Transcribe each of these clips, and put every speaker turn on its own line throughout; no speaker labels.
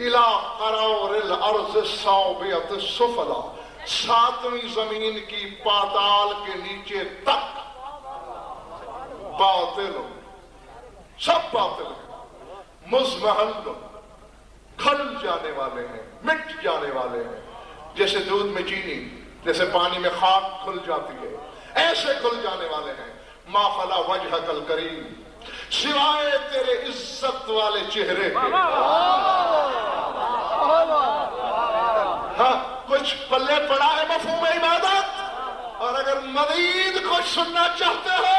الى قرار الارض السابعۃ السفلی، ساتویں زمین کی پاتال کے نیچے تک باطل، سب باطل ہیں، مزمحل، کھل جانے والے ہیں، مٹ جانے والے ہیں، جیسے دودھ میں چینی، جیسے پانی میں خاک کھل جاتی ہے، ایسے کھل جانے والے ہیں۔ ما خلا وجہک الکریم، سوائے تیرے عزت والے چہرے کے۔ ہاں کچھ پلے پڑا ہے مفہوم عبادت، اور اگر مزید کچھ سننا چاہتے ہو،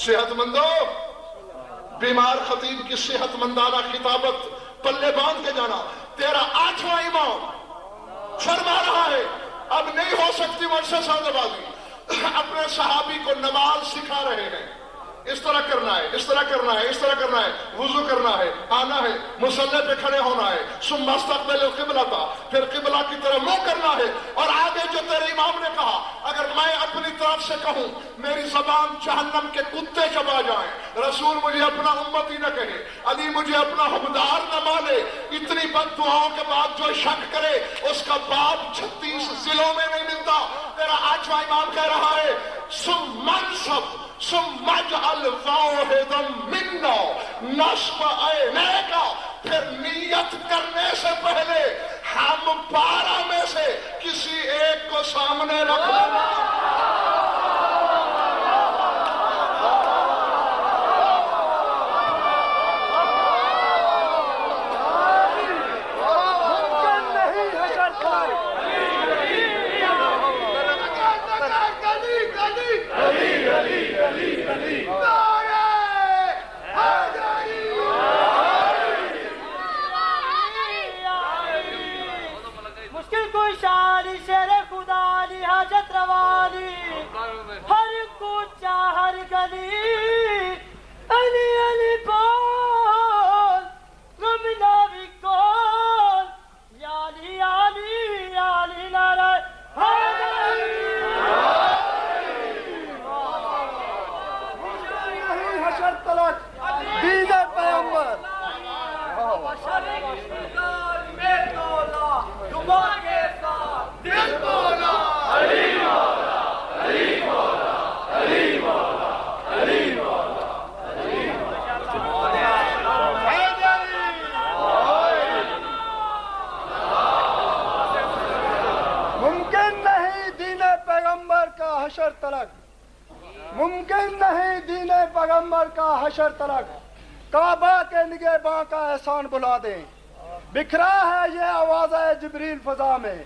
صحت مندو، بیمار خطیب کی صحت مندانہ خطابت پلے باندھ کے جانا۔ تیرا 8واں امام فرما رہا ہے اب نہیں ہو سکتی مجھ سے سودہ بازی، اپنے صحابی کو نماز سکھا رہے ہیں، اس طرح کرنا ہے، اس طرح کرنا ہے، اس طرح کرنا ہے، وضو کرنا ہے، آنا ہے، مصلی پہ کھڑے ہونا ہے، ثم استقبل القبلہ، پھر قبلہ کی طرف منہ کرنا ہے۔ اور آگے جو تیرے امام نے کہا، اگر میں اپنی طرف سے کہوں میری زبان جہنم کے کتے چبا جائیں، رسول مجھے اپنا امتی نہ کہے، علی مجھے اپنا حبدار نہ مانے، اتنی بد دعاؤں کے بعد جو شک کرے اس کا باپ 36 ضلعوں میں نہیں ملتا۔ تیرا 8واں امام کہہ رہا ہے ثم انصب ثم اجعل واحدا منا نصب عینیک، پھر نیت کرنے سے پہلے ہم 12 میں سے کسی ایک کو سامنے رکھ لینا۔
ممکن نہیں دین پیغمبر کا حشر تلک، کعبہ کے نگہباں کا احسان بلا دیں، بکھرا ہے یہ آواز جبریل فضا میں،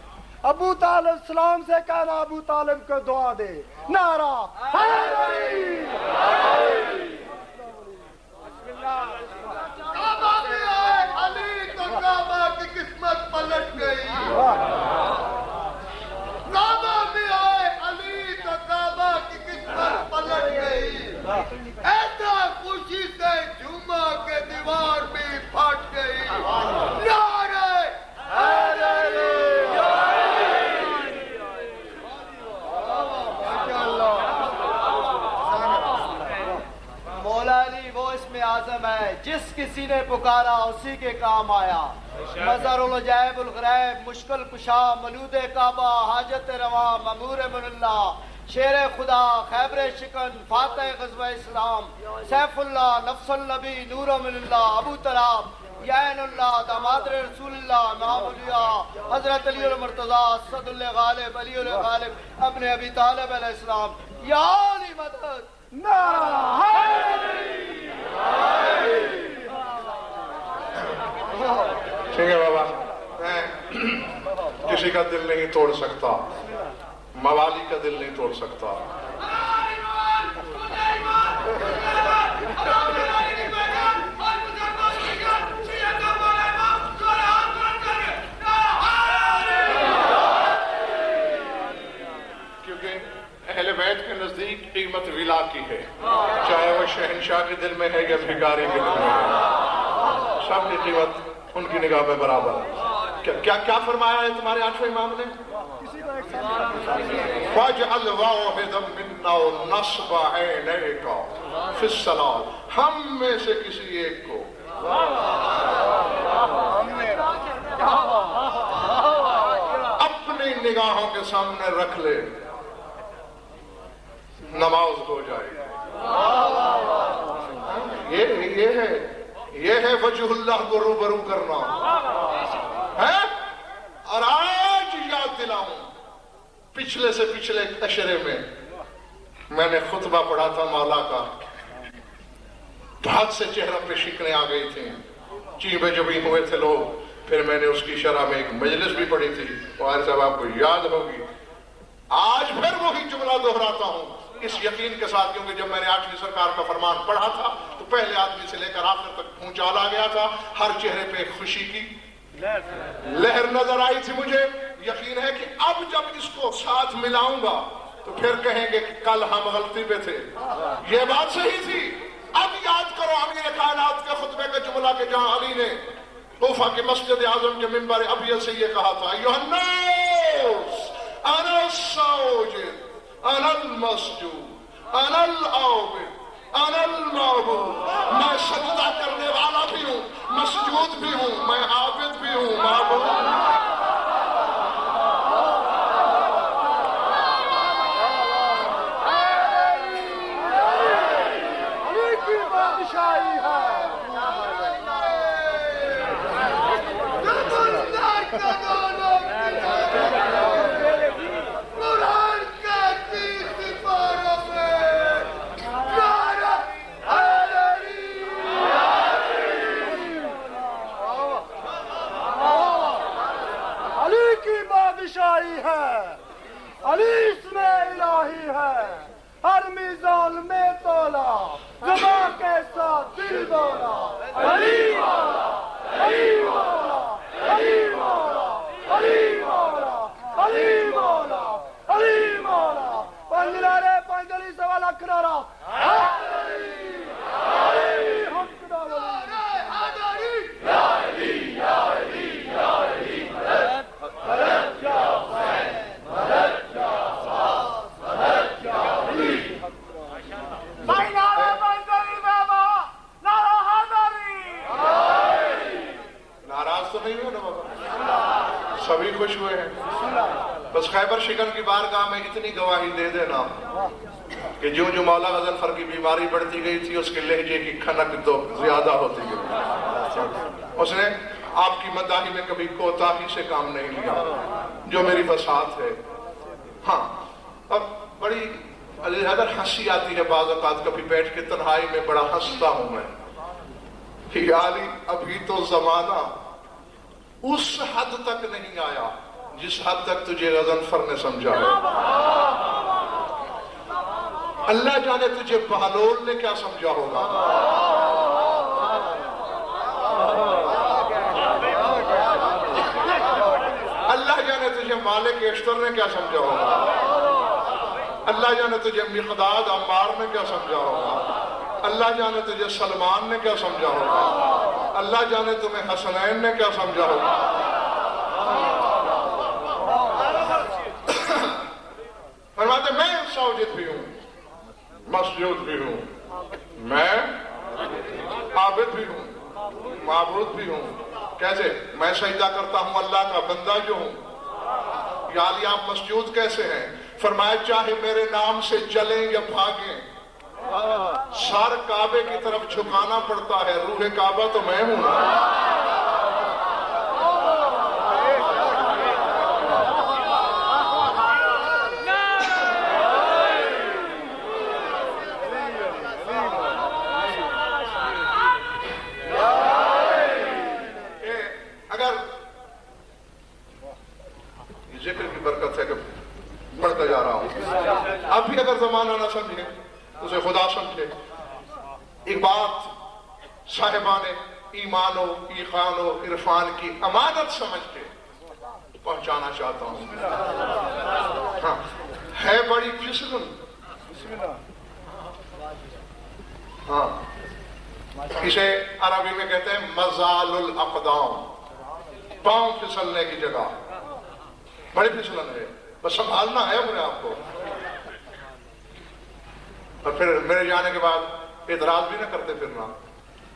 ابو طالب سلام سے کہنا ابو طالب کو دعا دے، نعرہ حیدری۔
کعبہ میں آئے علی تو کعبہ کی قسمت پلٹ گئی، کعبہ میں آئے علی تو کعبہ کی قسمت پلٹ گئی، ایسا خوشی سے جمعہ کے دیوار بھی پھٹ گئی، نعرہ حیدری۔
مولا علی وہ اسم اعظم ہے جس کسی نے پکارا اسی کے کام آیا، مظہر العجائب الغریب، مشکل کشا، ملود کعبہ، حاجت رواں، مامور من اللہ، شیر خدا، خیبر شکن، فاتح غزوہ اسلام، سیف اللہ، نفس النبی، نور من اللہ، ابو طلاب، یعین اللہ، داماد رسول اللہ، امام اولیاء، حضرت علی المرتضیٰ، اسد اللہ غالب، علی الغالب، ابن ابی طالب علیہ السلام، یا علی مدد،
نعرہ حیدری۔
ٹھیک ہے بابا، میں کسی کا دل نہیں توڑ سکتا، موالی کا دل نہیں توڑ سکتا۔ کیونکہ اہل بیت کے نزدیک قیمت ولا کی ہے، چاہے وہ شہنشاہ کے دل میں ہے یا بھکاری کے دل میں ہے، سب کی قیمت ان کی نگاہ میں برابر ہے۔ کیا فرمایا ہے تمہارے 8ویں امام نے؟ وَاجْعَلْ وَاحِدًا مِنَّا نَصْبَ عَيْنَيْكَ فِي الصَّلَاةِ، ہم میں سے کسی ایک کو اپنی نگاہوں کے سامنے رکھ لے، نماز ہو جائے گی۔ یہ ہے وجہ اللہ کو روبرو کرنا ہے۔ اور آج یاد دلاؤں، پچھلے سے پچھلے اشرے میں نے خطبہ پڑھا تھا مولا کا، بہت سے چہروں پہ شکنیں آ گئی تھیں، چیبے جبی ہوئے تھے لوگ۔ پھر میں نے اس کی شرح میں ایک مجلس بھی پڑھی تھی، وہاں صاحب آپ کو یاد ہوگی۔ آج پھر وہی جملہ دہراتا ہوں اس یقین کے ساتھ، کیونکہ جب میں نے 8ویں سرکار کا فرمان پڑھا تھا تو پہلے آدمی سے لے کر آخر تک پھونچال آ گیا تھا، ہر چہرے پہ خوشی کی لہر نظر آئی تھی۔ مجھے یقین ہے کہ اب جب اس کو ساتھ ملاؤں گا تو پھر کہیں گے کہ کل ہم غلطی پہ تھے، یہ بات صحیح تھی۔ اب یاد کرو امیر کائنات کے خطبے کا جملہ کہ جہاں علی نے کوفہ کے مسجد اعظم کے منبر ابیض سے یہ کہا تھا، ایھا الناس انا الساجد انا المسجود انا العابد انا المعبود۔ میں سجدہ کرنے والا بھی ہوں، مسجود بھی ہوں، میں عابد بھی ہوں، معبود۔
علی کی بادشاہی ہے۔ بادشاہی ہے، علی اسم الہی ہے، ہر میزان میں تولا، زبان کے ساتھ دل بولا، علی مولا، علی مولا، علی مولا، علی مولا، علی مولا، علی مولا۔ پنجرے پنجری سوال اکرارا علی علی ہم خدا ولی یا علی یا علی یا علی مدد یا حسین مدد یا عباس مدد یا علی۔ بھائی نعرہ پنجری بابا، نعرہ حیدری۔
ناراض تو نہیں ہو نا بابا؟ سبھی خوش ہوئے ہیں؟ بس خیبر شکن کی بارگاہ میں اتنی گواہی دے دینا کہ جو مولا غضنفر کی بیماری بڑھتی گئی تھی، اس کے لہجے کی کھنک تو زیادہ ہوتی گئی۔ اس نے آپ کی مداحی میں کبھی کوتاہی سے کام نہیں لیا، جو میری فساد ہے۔ ہاں، اب بڑی علی حیدر ہنسی آتی ہے بعض اوقات، کبھی بیٹھ کے تنہائی میں بڑا ہنستا ہوں میں کہ یا علی ابھی تو زمانہ اس حد تک نہیں آیا جس حد تک تجھے غضنفر نے سمجھا ہے۔ اللہ جانے تجھے بہلول نے کیا سمجھا ہوگا، اللہ جانے تجھے مالک اشتر نے کیا سمجھا ہوگا، اللہ جانے تجھے مقداد عمار نے کیا سمجھا ہوگا، اللہ جانے تجھے سلمان نے کیا سمجھا ہوگا، اللہ جانے تمہیں حسنین نے کیا سمجھا ہوگا۔ فرماتے میں ساجد بھی ہوں، مسجود بھی ہوں، میں عابد بھی ہوں، معبود بھی ہوں۔ کیسے؟ میں سجدہ کرتا ہوں اللہ کا بندہ جو ہوں۔ یا علی آپ مسجود کیسے ہیں؟ فرمایا چاہے میرے نام سے چلیں یا بھاگیں، سر کعبے کی طرف جھکانا پڑتا ہے، روح کعبہ تو میں ہوں نا۔ ذکر کی برکت ہے کہ بڑھتا جا رہا ہوں۔ اب بھی اگر زمانہ نہ سمجھے اسے خدا سمجھے۔ ایک بات صاحبان ایمان و ایقان و عرفان کی امانت سمجھ کے پہنچانا چاہتا ہوں۔ ہاں، ہے بڑی پھسلن، ہاں اسے عربی میں کہتے ہیں مزال الاقدام، پاؤں پھسلنے کی جگہ، بڑی پھسلن ہے، بس سنبھالنا ہے اپنے آپ کو۔ اور پھر میرے جانے کے بعد اعتراض بھی نہ کرتے پھرنا،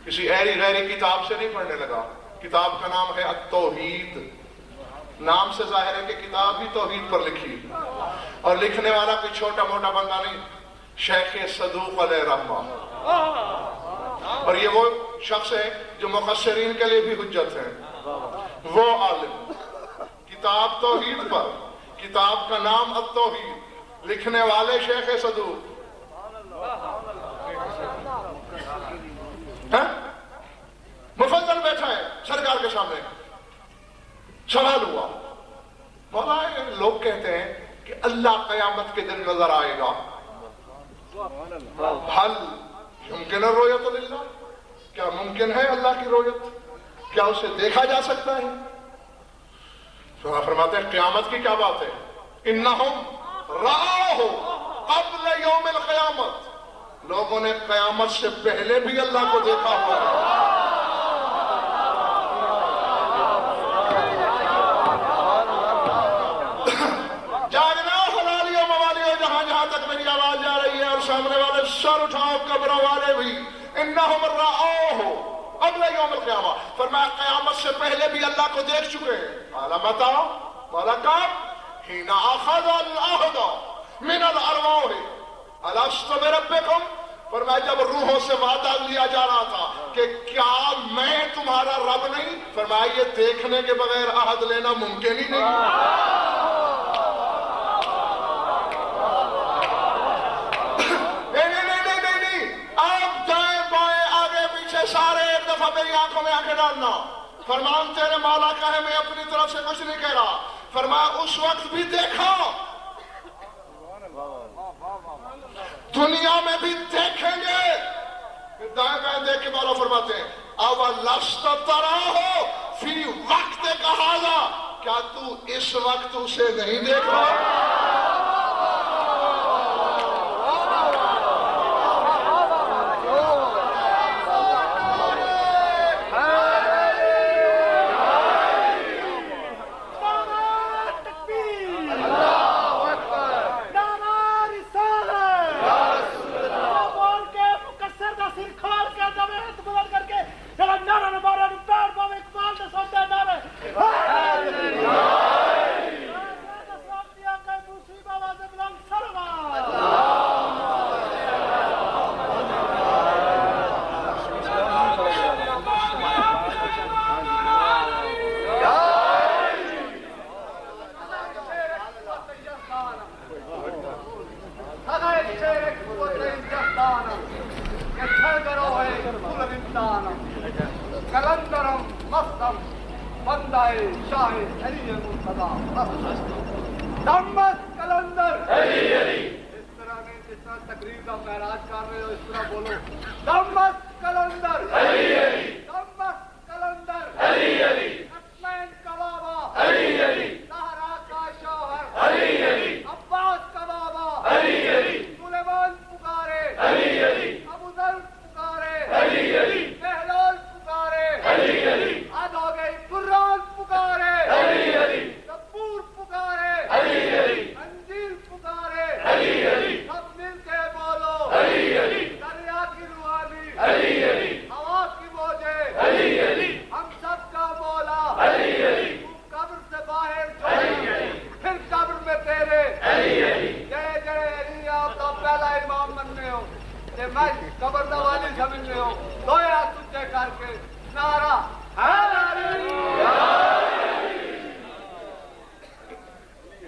کسی ایری غیری کتاب سے نہیں پڑھنے لگا. کتاب کا نام ہے التوحید. نام سے ظاہر ہے کہ کتاب بھی توحید پر لکھی، اور لکھنے والا کوئی چھوٹا موٹا بندہ نہیں، شیخ صدوق علیہ رحمہ. اور یہ وہ شخص ہے جو مفسرین کے لیے بھی حجت ہے. وہ عالم کتاب توحید پر، کتاب کا نام التوحید، لکھنے والے شیخ صدوق. مفضل بیٹھا ہے سرکار کے سامنے. سوال ہوا، مولا لوگ کہتے ہیں کہ اللہ قیامت کے دن نظر آئے گا، حل ممکن ہے رویت اللہ؟ کیا ممکن ہے اللہ کی رویت؟ کیا اسے دیکھا جا سکتا ہے؟ تو فرماتے ہیں قیامت کی کیا بات ہے؟ انہم رآہ قبل یوم القیامت، لوگوں نے قیامت سے پہلے بھی اللہ کو دیکھا ہوگا. جاگنا حلالیوں موالیوں، جہاں جہاں تک میری آواز جا رہی ہے، اور سامنے والے سر اٹھاؤ، قبروں والے بھی. انہم رآہ قبل یوم القیامہ، فرمایا قیامت سے پہلے بھی اللہ کو دیکھ چکے ہیں. قال متى؟ قال کب؟ حين اخذ العهد من الارواح الست بربکم، فرمایا جب روحوں سے وعدہ لیا جا رہا تھا کہ کیا میں تمہارا رب نہیں، فرمایا یہ دیکھنے کے بغیر عہد لینا ممکن ہی نہیں. سارے ایک دفعہ میری آنکھوں میں آنکھیں ڈالنا. فرمان تیرے مولا کا ہے، میں اپنی طرف سے کچھ نہیں کہہ رہا. فرمایا اس وقت بھی دیکھا، دنیا میں بھی دیکھیں گے. دائیں بائیں دیکھ کے مولا فرماتے ہیں اولست تراہ فی وقت ھذا، کیا تو اس وقت اسے نہیں دیکھ رہا؟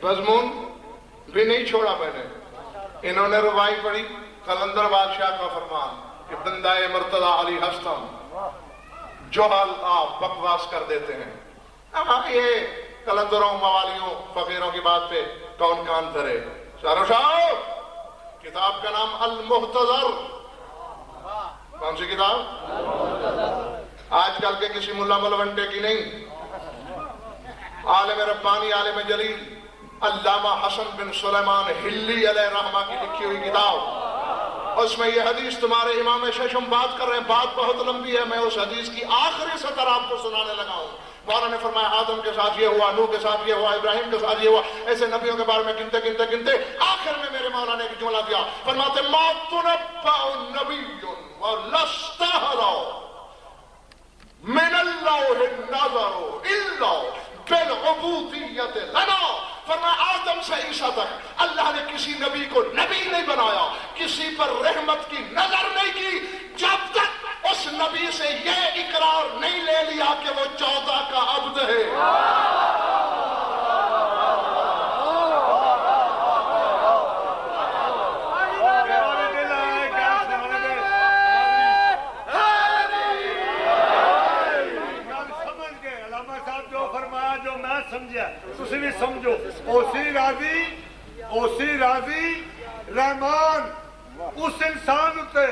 مضمون بھی نہیں چھوڑا میں نے. انہوں نے ربائی پڑھی قلندر بادشاہ کا فرمان کہ بندہ مرتضی علی ہستم، جوہل آپ بکواس کر دیتے ہیں. یہ قلندروں موالیوں فقیروں کی بات پہ کون کان دھرے؟ شارو صاحب کتاب کا نام المحتضر. کون سی کتاب؟ آج کل کے کسی ملا ملونٹے کی نہیں، عالم ربانی عالم جلیل علامہ حسن بن سلیمان ہلی علیہ رحمہ کی لکھی ہوئی کتاب. اس میں یہ حدیث تمہارے امام ششم بات کر رہے ہیں، بات بہت لمبی ہے، میں اس حدیث کی آخری سطر آپ کو سنانے لگا ہوں. مولا نے فرمایا آدم کے ساتھ یہ ہوا، نوح کے ساتھ یہ ہوا، ابراہیم کے ساتھ یہ ہوا، ایسے نبیوں کے بارے میں گنتے گنتے گنتے آخر میں میرے مولا نے ایک جملہ دیا، فرماتے ما تنبأ نبی ولستہلا من اللوح النظر الا بالعبودیت لنا. فرمایا آدم سے عیسیٰ تک اللہ نے کسی نبی کو نبی نہیں بنایا، کسی پر رحمت کی نظر نہیں کی جب تک اس نبی سے یہ اقرار نہیں لے لیا کہ وہ 14 کا عبد ہے.
تسی بھی سمجھو اوسی راضی رحمان اس انسان ہوتے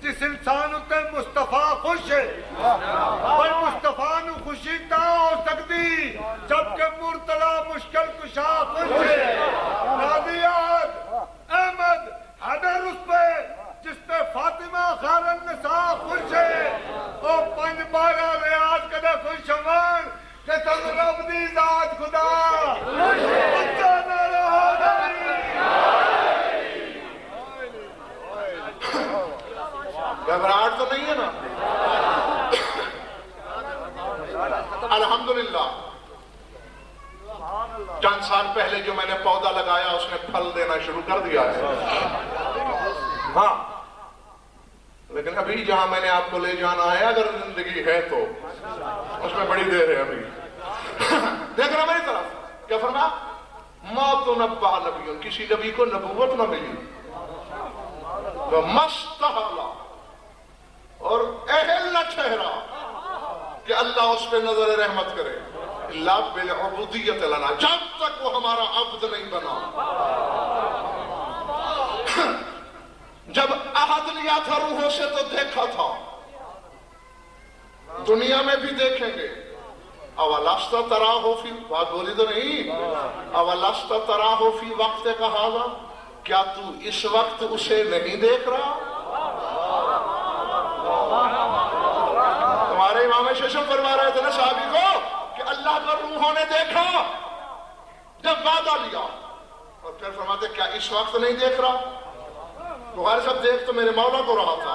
جس انسان ہوتے مصطفیٰ خوش ہے، پر مصطفیٰ نو خوشی تا ہو سکتی جبکہ مرتضی مشکل کشا خوش ہے. راضیات احمد حیدر اس پہ جس پہ فاطمہ خیر النساء خوش ہے، او 5-12 ریاض کدے خوش ہوان کہ تم رب دی ذات خدا بچہ نہ رہو
گھبراہٹ تو نہیں ہے نا؟ الحمدللہ چند سال پہلے جو میں نے پودا لگایا اس نے پھل دینا شروع کر دیا ہے. ہاں لیکن ابھی جہاں میں نے آپ کو لے جانا ہے اگر زندگی ہے تو اس میں بڑی دیر ہے. ابھی دیکھ رہا میری طرف کیا فرمایا؟ ما تنبأ نبی، کسی نبی کو نبوت نہ ملی، مستحلا اور اہل نہ ٹھہرا کہ اللہ اس پہ نظر رحمت کرے اللہ بالعبودیت لنا، جب تک وہ ہمارا عبد نہیں بنا. جب عہد لیا تھا روحوں سے تو دیکھا تھا، دنیا میں بھی دیکھیں گے. اولست تراہ فی، بات بولی تو نہیں، اولست تراہ فی وقت کا حاضر، کیا تو اس وقت اسے نہیں دیکھ رہا؟ تمہارے امام ششم فرما رہے تھے نا صحابی کو کہ اللہ کا روحوں نے دیکھا جب وعدہ لیا، اور پھر فرماتے کیا اس وقت نہیں دیکھ رہا؟ بخاری صاحب دیکھ تو میرے مولا کو رہا تھا.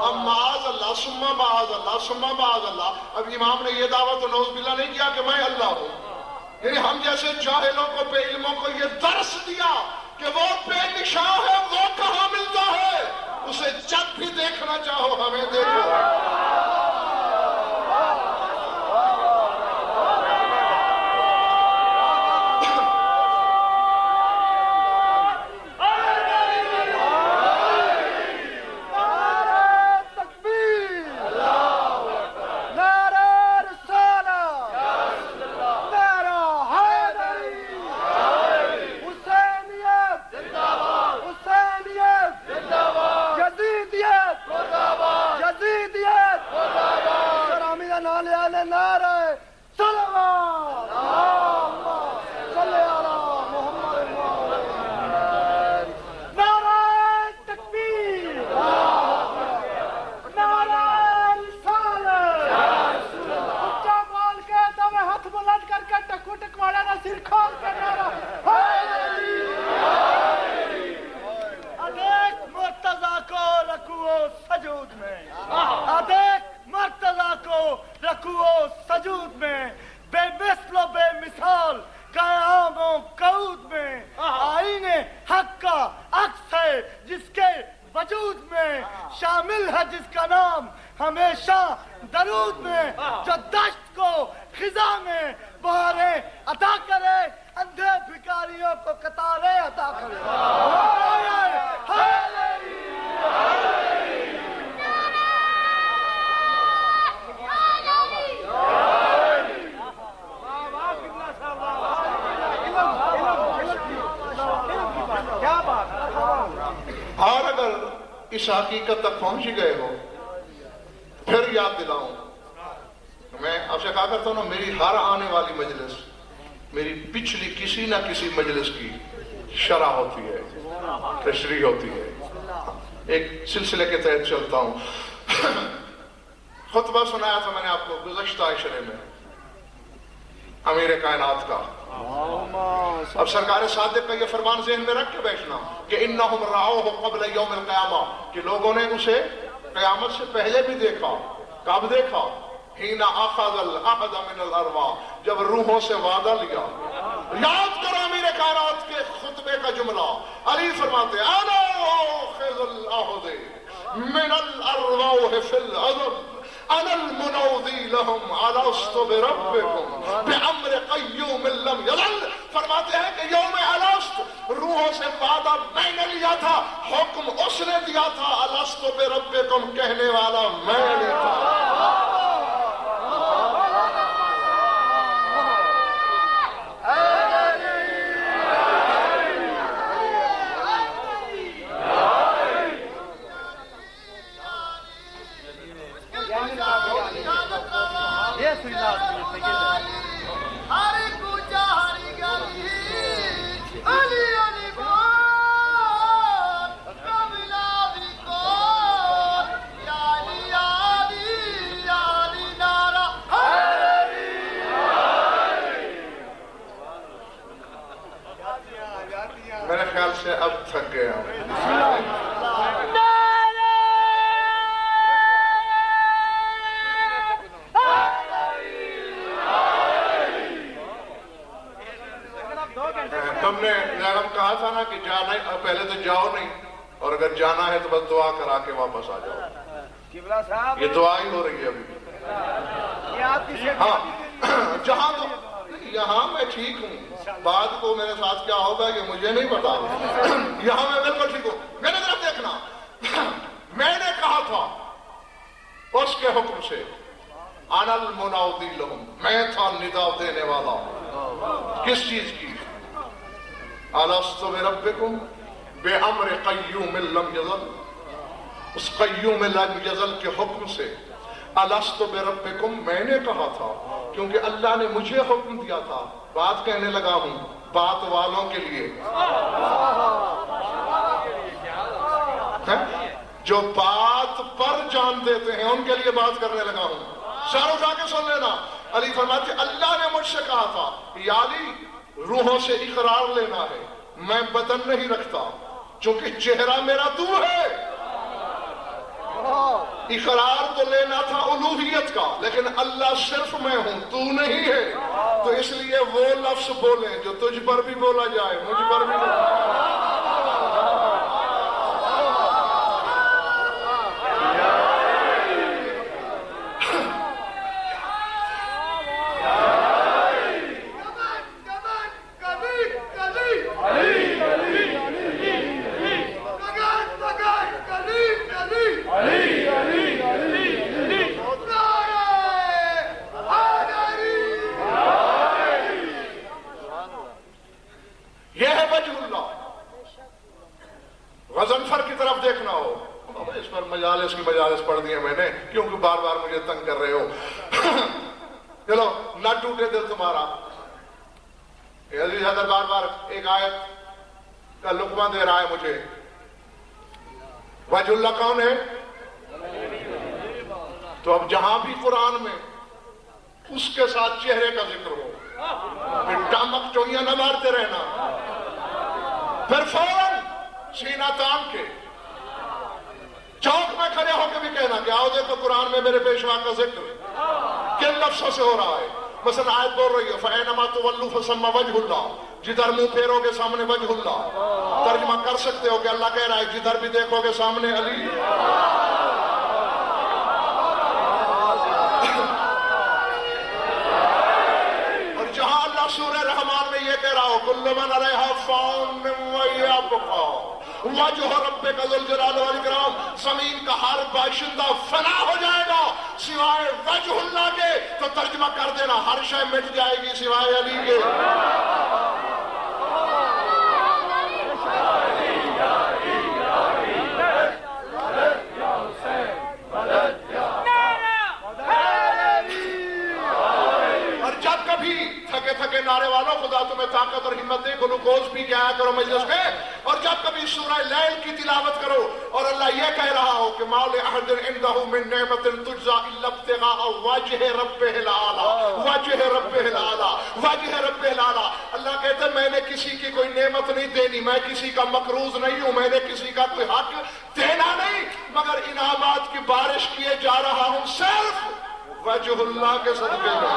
اب معاذ اللہ ثم معاذ اللہ ثم معاذ اللہ، اب امام نے یہ دعویٰ تو نعوذ باللہ نہیں کیا کہ میں اللہ ہوں. یعنی ہم جیسے جاہلوں کو بے علموں کو یہ درس دیا کہ وہ بے نشاں ہے، وہ کہاں ملتا ہے، اسے جب بھی دیکھنا چاہو ہمیں دیکھو. اس حقیقت تک پہنچ گئے ہو پھر یاد دلاؤں. میں آپ سے کہا کرتا ہوں نا، میری ہر آنے والی مجلس میری پچھلی کسی نہ کسی مجلس کی شرح ہوتی ہے، تشریح ہوتی ہے، ایک سلسلے کے تحت چلتا ہوں. خطبہ سنایا تھا میں نے آپ کو گزشتہ عشرے میں امیر کائنات کا. اب سرکار صادق کا یہ فرمان ذہن میں رکھ کے بیٹھنا کہ انہم رعوہ قبل یوم القیامہ، کہ لوگوں نے اسے قیامت سے پہلے بھی دیکھا. کب دیکھا؟ حین اخذ العہد من الارواح، جب روحوں سے وعدہ لیا. یاد کرو امیر کائنات کے خطبے کا جملہ. علی فرماتے انا اخذ العہد من الارواح فی الازل انا المنوذی لهم الست بربکم بعمر قیوم لم یزل. فرماتے ہیں کہ یوم الست روحوں سے وعدہ میں نے لیا تھا، حکم اس نے دیا تھا، الست بربکم کہنے والا میں نے تھا. میرے خیال سے اب تھک گیا. تم نے ہم کہا تھا نا کہ جانا پہلے تو جاؤ نہیں، اور اگر جانا ہے تو بس دعا کرا کے واپس آ جاؤ. یہ دعا ہی ہو رہی ہے ابھی. ہاں جہاں تو یہاں میں ٹھیک ہوں، بعد کو میرے ساتھ کیا ہوگا یہ مجھے نہیں پتا. یہاں میں بالکل ٹھیک ہوں. میرے طرف دیکھنا، میں نے کہا تھا اس کے حکم سے انا المنادی لہم، میں تھا ندا دینے والا. کس چیز کی؟ الست بربکم بامر قیوم لم یزل، اس قیوم لم یزل کے حکم سے. الست بربکم میں نے کہا تھا کیونکہ اللہ نے مجھے حکم دیا تھا. بات کہنے لگا ہوں بات والوں کے لیے، جو بات پر جان دیتے ہیں ان کے لیے بات کرنے لگا ہوں. سر اٹھا کے سن لینا. علی فرماتے اللہ نے مجھ سے کہا تھا یا علی روحوں سے اقرار لینا ہے، میں بدن نہیں رکھتا چونکہ چہرہ میرا تو ہے. اقرار تو لینا تھا الوہیت کا، لیکن اللہ صرف میں ہوں، تو نہیں ہے. تو اس لیے وہ لفظ بولیں جو تجھ پر بھی بولا جائے، مجھ پر بھی بولا جائے. غضنفر کی طرف دیکھنا ہو، اس پر مجالس کی مجالس پڑھ دی ہیں میں نے، کیونکہ بار بار مجھے تنگ کر رہے ہو. چلو نہ ٹوٹے دل تمہارا. عزیز حضرت بار بار ایک آیت کا لقمہ دے رہا ہے مجھے. وجہ اللہ کون ہے؟ تو اب جہاں بھی قرآن میں اس کے ساتھ چہرے کا ذکر ہو، پھر ٹامک چوئیاں نہ مارتے رہنا، پھر فوراً سینہ تان کے چوک میں کھڑے ہو کے بھی کہنا کہ آؤ دیکھو قرآن میں میرے پیشوا کا ذکر کن لفظوں سے ہو رہا ہے. مثلا آیت بول رہی ہے فَأَيْنَمَا تُوَلُّوا فَثَمَّ وَجْهُ اللَّهِ، جدھر منہ پھیرو گے سامنے وجہ اللہ. ترجمہ کر سکتے ہو کہ اللہ کہہ رہا ہے جدھر بھی دیکھو گے سامنے علی. اور جہاں اللہ سورہ رحمان میں یہ کہہ رہا ہو كُلُّ مَنْ عَلَيْهَا فَانٍ وَيَبْقَى وجہ ربک ذو الجلال والاکرام، زمین کا ہر باشندہ فنا ہو جائے گا سوائے وجہ اللہ کے. تو ترجمہ کر دینا ہر شے مٹ جائے گی سوائے علی کے. اور جب کبھی تھک تھکے تھکے نعرے والوں خدا تمہیں طاقت اور ہمت دے، گلوکوز پی کے آیا کرو مجلس میں، اور جب کبھی سورہ لیل کی تلاوت کرو اور اللہ یہ کہہ رہا ہو کہ ما لأحد عنده من نعمة تجزى إلا ابتغاء وجه ربه الأعلى وجه ربه الأعلى وجه ربه الأعلى، اللہ کہتے ہیں میں نے کسی کی کوئی نعمت نہیں دینی، میں کسی کا مقروض نہیں ہوں، میں نے کسی کا کوئی حق دینا نہیں، مگر انعامات کی بارش کیے جا رہا ہوں صرف وجہ اللہ کے صدقے میں۔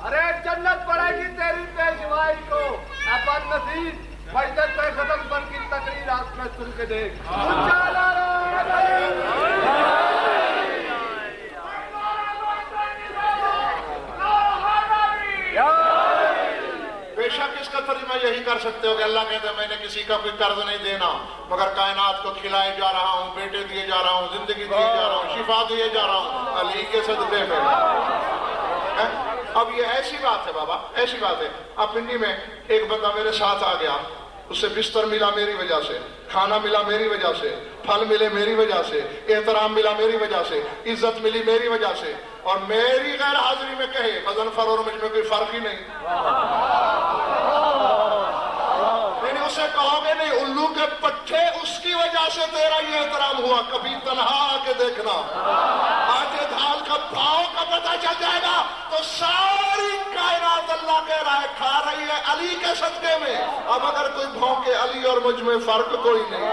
ارے جنت پڑے گی تیری پیشوائی کو، اے بد نصیب مجلس پہ ختم پر کی تقریر آپ میں سن کے دیکھ۔
بے شک اس کا ترجمہ یہی کر سکتے ہو کہ اللہ کہتا ہے میں نے کسی کا کوئی قرض نہیں دینا، مگر کائنات کو کھلائے جا رہا ہوں، بیٹے دیے جا رہا ہوں، زندگی دیے جا رہا ہوں، شفا دیے جا رہا ہوں علی کے صدقے میں۔ اب یہ ایسی بات ہے بابا، ایسی بات ہے، اب پنڈی میں ایک بندہ میرے ساتھ آ گیا، اسے بستر ملا میری وجہ سے، کھانا ملا میری وجہ سے، پھل ملے میری وجہ سے، احترام ملا میری وجہ سے، عزت ملی میری وجہ سے، اور میری غیر حاضری میں کہے غضنفر اور مجھ میں کوئی فرق ہی نہیں، یعنی اسے کہو گے نہیں الو کے پٹھے اس کی وجہ سے تیرا یہ احترام ہوا، کبھی تنہا آ کے دیکھنا، آج دھال کا پاؤں کا پتہ چل جائے گا تو ساری کائنات اللہ کہہ رہا ہے کھا رہی ہے علی کے صدقے میں، اب اگر کوئی بھونکے علی اور مجھ میں فرق کوئی نہیں۔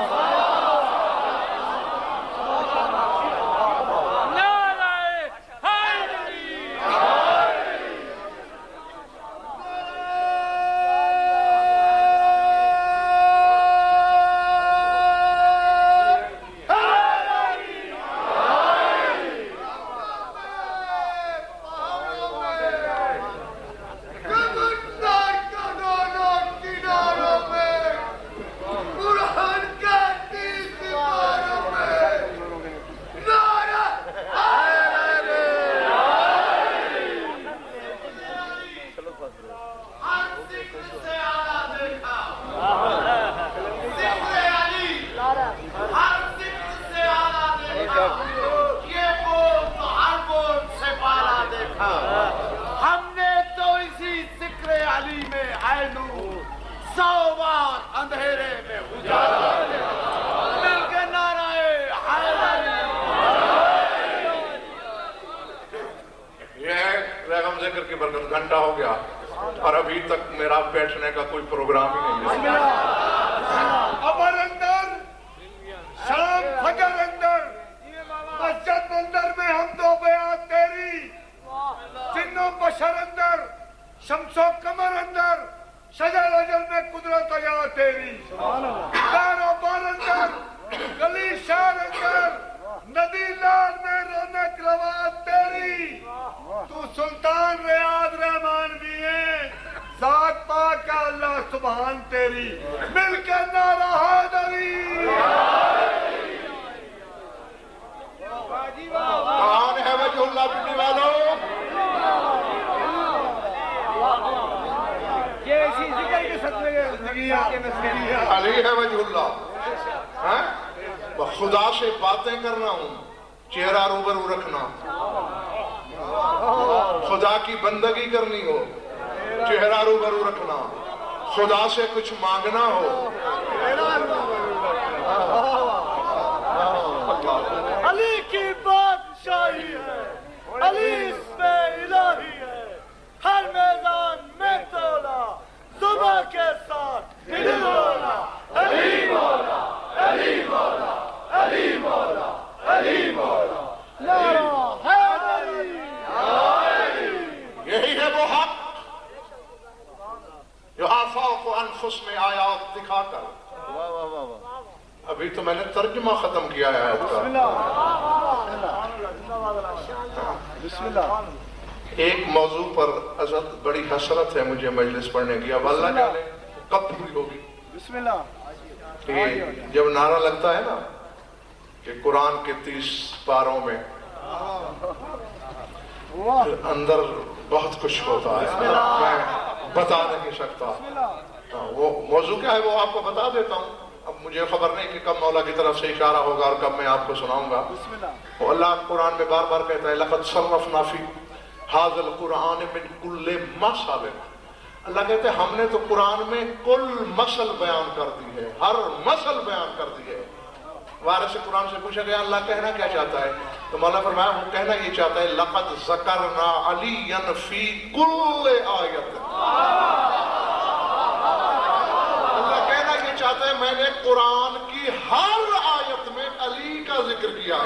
گھنٹہ ہو گیا اور ابھی تک میرا بیٹھنے کا کوئی پروگرام ہی نہیں ہے۔
ابر اندر شام فجر اندر مسجد اندر میں ہم دو بیعت تیری، جن و بشر اندر شمس و قمر اندر شجر اجل میں قدرت یا تیری، دار و بار اندر گلی شہر اندر ندی لال میں رونق روا تیری، تو سلطان ریاض رحمان بھی ہے، ذات پاک کا اللہ سبحان تیری، مل کے نعرہ حیدری۔
کون ہے وجہ اللہ پنڈی والوں؟
یہ اسی ذکر کے صدقے
علی ہے وجہ اللہ، خدا سے باتیں کرنا ہوں، چہرہ روبرو رکھنا، خدا کی بندگی کرنی ہو، چہرہ روبرو رکھنا، خدا سے کچھ مانگنا ہو،
علی کی بادشاہی ہے، علی اس میں الہی ہے، ہر میدان میں تولا صبح کے ساتھ دل بولا، علی مولا علی مولا علی مولا علی مولا، نعرہ حیدری۔
یہی ہے وہ حق جو آفاق و انفس میں آیات دکھا کر، ابھی تو میں نے ترجمہ ختم کیا ہے آپ کا،
بسم اللہ.
ایک موضوع پر حضرت بڑی حسرت ہے مجھے مجلس پڑھنے کی، اب اللہ جانے کب پوری ہوگی.
بسم اللہ.
کہ جب نعرہ لگتا ہے نا کہ قرآن کے 30 پاروں میں
واہ.
اندر بہت کچھ ہوتا ہے، میں بتا نہیں سکتا. وہ موضوع کیا ہے وہ آپ کو بتا دیتا ہوں. اب مجھے خبر نہیں کہ کب مولا کی طرف سے اشارہ ہوگا اور کب میں آپ کو سناؤں گا.
بسم اللہ.
وہ اللہ قرآن میں بار بار کہتا ہے لقد صرفنا فی ھذا القرآن من کل مثل. اللہ کہتے ہیں ہم نے تو قرآن میں کل مثل بیان کر دی ہے، ہر مثل بیان کر دی ہے. وارث قرآن سے پوچھا گیا اللہ کہنا کیا چاہتا ہے؟ تو مولا فرمایا وہ کہنا یہ چاہتا ہے لقد ذکرنا علیا فی کل آیت. اللہ کہنا یہ چاہتا ہے میں نے قرآن کی ہر آیت میں علی کا ذکر کیا ہے.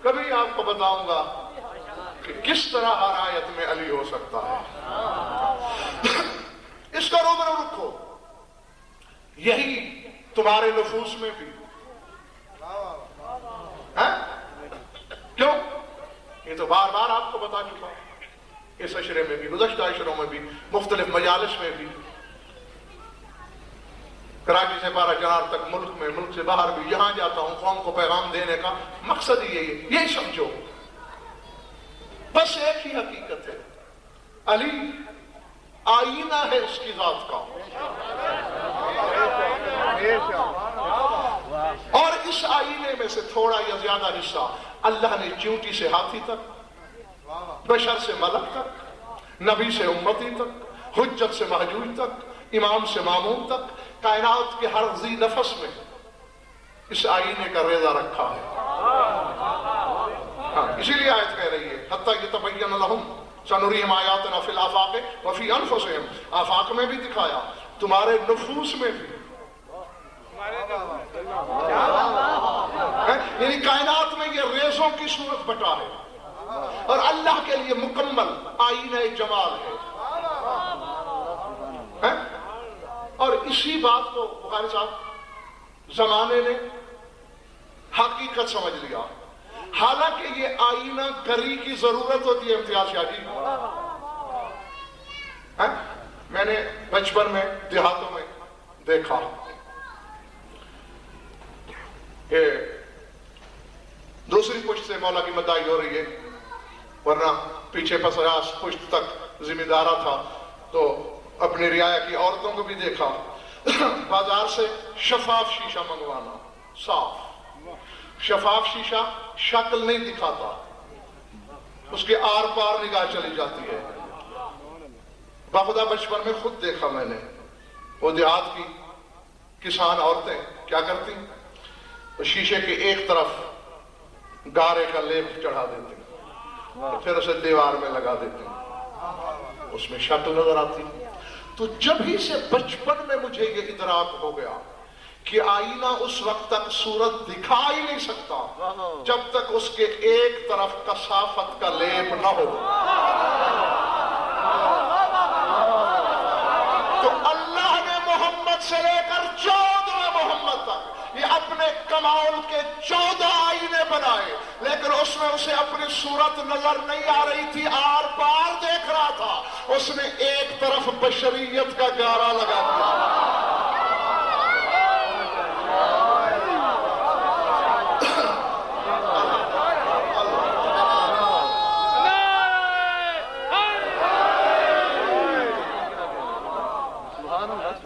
کبھی آپ کو بتاؤں گا کہ کس طرح ہر آیت میں علی ہو سکتا ہے. اس کا روبرو رکھو. یہی تمہارے نفوس میں بھی کیوں؟ یہ تو بار بار آپ کو بتا چکا ہوں، اس عشرے میں بھی، گزشتہ عشروں میں بھی، مختلف مجالس میں بھی، کراچی سے 12 چنار تک، ملک میں، ملک سے باہر بھی، جہاں جاتا ہوں قوم کو پیغام دینے کا مقصد ہی یہی سمجھو بس ایک ہی حقیقت ہے، علی آئینہ ہے اس کی ذات کا، اور اس آئینے میں سے تھوڑا یا زیادہ حصہ اللہ نے چیونٹی سے ہاتھی تک، بشر سے ملک تک، نبی سے امتی تک، حجت سے محجوج تک، امام سے مامون تک، کائنات کے ہر ذی نفس میں اس آئینے کا ریزہ رکھا ہے. اسی لیے آیت کہہ رہی ہے حتیٰ یتبین لہم سنریم آیاتنا فی الآفاق وفی انفسہم. آفاق میں بھی دکھایا، تمہارے نفوس میں بھی، یعنی کائنات میں یہ ریزوں کی صورت بٹا ہے اور اللہ کے لیے مکمل آئینہ جمال ہے. اور اسی بات کو بخاری صاحب زمانے نے حقیقت سمجھ لیا. حالانکہ یہ آئینہ گری کی ضرورت ہوتی ہے. امتیاز شاہ جی، میں نے بچپن میں دیہاتوں میں دیکھا کہ دوسری پشت سے مولا کی مدائی ہو رہی ہے، ورنہ پیچھے 50 پشت تک ذمہ دارہ تھا. تو اپنی رعایا کی عورتوں کو بھی دیکھا بازار سے شفاف شیشہ منگوانا، صاف شفاف شیشہ، شکل نہیں دکھاتا، اس کے آر پار نگاہ چلی جاتی ہے. باخدا بچپن میں خود دیکھا میں نے. وہ دیہات کی کسان عورتیں کیا کرتی، وہ شیشے کے ایک طرف گارے کا لیپ چڑھا دیتی، پھر اسے دیوار میں لگا دیتی، اس میں شکل نظر آتی. تو جب ہی سے بچپن میں مجھے یہ ادراک ہو گیا کہ آئینہ اس وقت تک صورت دکھا ہی نہیں سکتا جب تک اس کے ایک طرف کثافت کا لیپ نہ ہو. تو اللہ نے محمد سے لے کر 14 محمد تک یہ اپنے کمال کے 14 آئینے بنائے، لیکن اس میں اسے اپنی صورت نظر نہیں آ رہی تھی، آر پار دیکھ رہا تھا. اس نے ایک طرف بشریت کا گارا لگا دیا.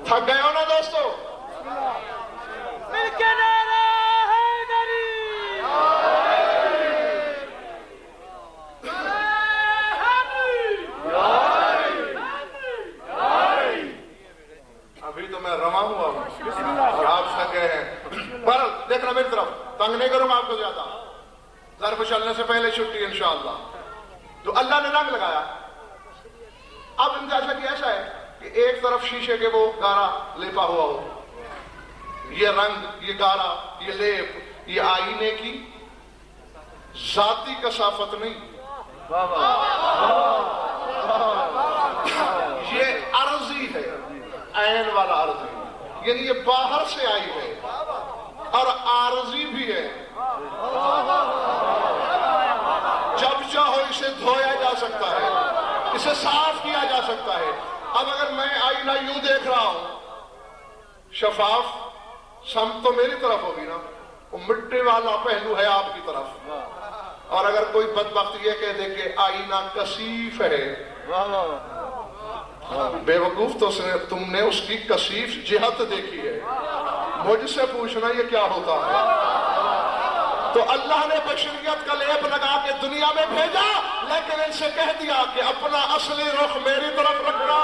تھک گئے ہو نا دوستو؟ ابھی تو میں رواں ہوا ہوں اور آپ تھک گئے ہیں. پر دیکھنا میری طرف، تنگ نہیں کروں آپ کو زیادہ، ضرب چلنے سے پہلے چھٹی انشاءاللہ. تو اللہ نے رنگ لگایا. اب امتیاز کی ایسا ہے کہ ایک طرف شیشے کے وہ گارا لیپا ہوا ہو، یہ رنگ، یہ گارا، یہ لیپ، یہ آئینے کی ذاتی کثافت نہیں، یہ عرضی ہے، عین والا عرضی، یعنی یہ باہر سے آئی ہے اور عارضی بھی ہے، جب چاہو اسے دھویا جا سکتا ہے، اسے صاف کیا جا سکتا ہے۔ اب اگر میں آئینہ یوں دیکھ رہا ہوں شفاف، سمت تو میری طرف ہوگی نا، وہ مٹی والا پہلو ہے آپ کی طرف، اور اگر کوئی بدبخت یہ کہہ دے کہ آئینہ کثیف ہے، بے وقوف، تو تم نے اس کی کثیف جہت دیکھی ہے، مجھ سے پوچھنا یہ کیا ہوتا ہے؟ تو اللہ نے بشریت کا لیپ لگا کے دنیا میں بھیجا، لیکن ان سے کہہ دیا کہ اپنا اصلی رخ میری طرف رکھنا۔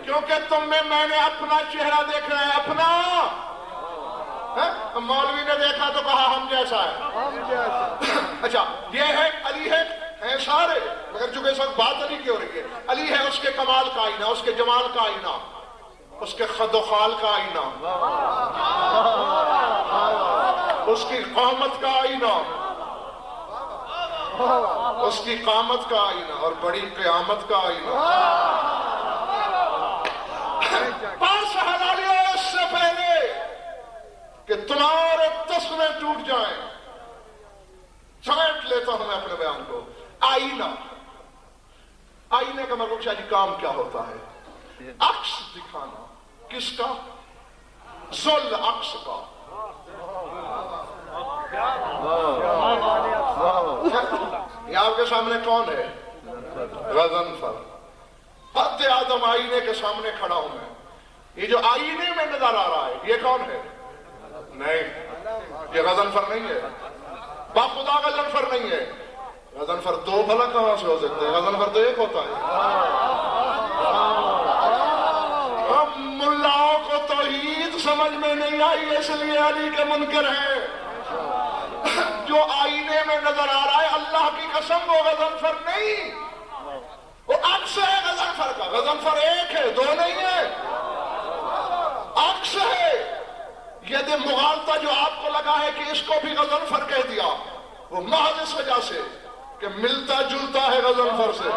کیونکہ تم میں نے اپنا چہرہ دیکھنا ہے، اپنا۔ مولوی نے دیکھا تو کہا ہم جیسا ہے۔ اچھا، یہ ہے علی ہے سارے، مگر چونکہ اس وقت بات علی کی ہو رہی ہے، علی ہے اس کے کمال کا آئینہ، اس کے جمال کا آئینہ، اس کے خد و خال کا آئینہ، اس کی قامت کا آئینہ، اس کی قامت کا آئینہ اور بڑی قیامت کا آئینہ۔ پاس حلالیوں اس سے پہلے کہ تمہارے تصویر ٹوٹ جائیں، سمیٹ لیتا ہوں میں اپنے بیان کو۔ آئینہ، آئینے کا مطلب شاید کام کیا ہوتا ہے؟ عکس دکھانا، کس کا؟ ذل عکس کا۔ یہ آپ کے سامنے کون ہے؟ غضنفر۔ قد آدم آئینے کے سامنے کھڑا ہوں میں، یہ جو آئینے میں نظر آ رہا ہے یہ کون ہے؟ نہیں، یہ غضنفر نہیں ہے، باخدا غضنفر نہیں ہے۔ غضنفر دو بھلا کہاں سے ہو سکتے ہیں؟ غضنفر تو ایک ہوتا ہے۔ ہم ملاؤں کو توحید سمجھ میں نہیں آئی، اس لیے علی کے منکر ہیں۔ جو آئینے میں نظر آ رہا ہے اللہ کی قسم وہ غضنفر نہیں، وہ عکس ہے غضنفر کا۔ غضنفر ایک ہے، دو نہیں ہے، عکس ہے۔ یہ مغالطہ جو آپ کو لگا ہے کہ اس کو بھی غضنفر کہہ دیا، وہ محض اس وجہ سے کہ ملتا جلتا ہے غضنفر سے۔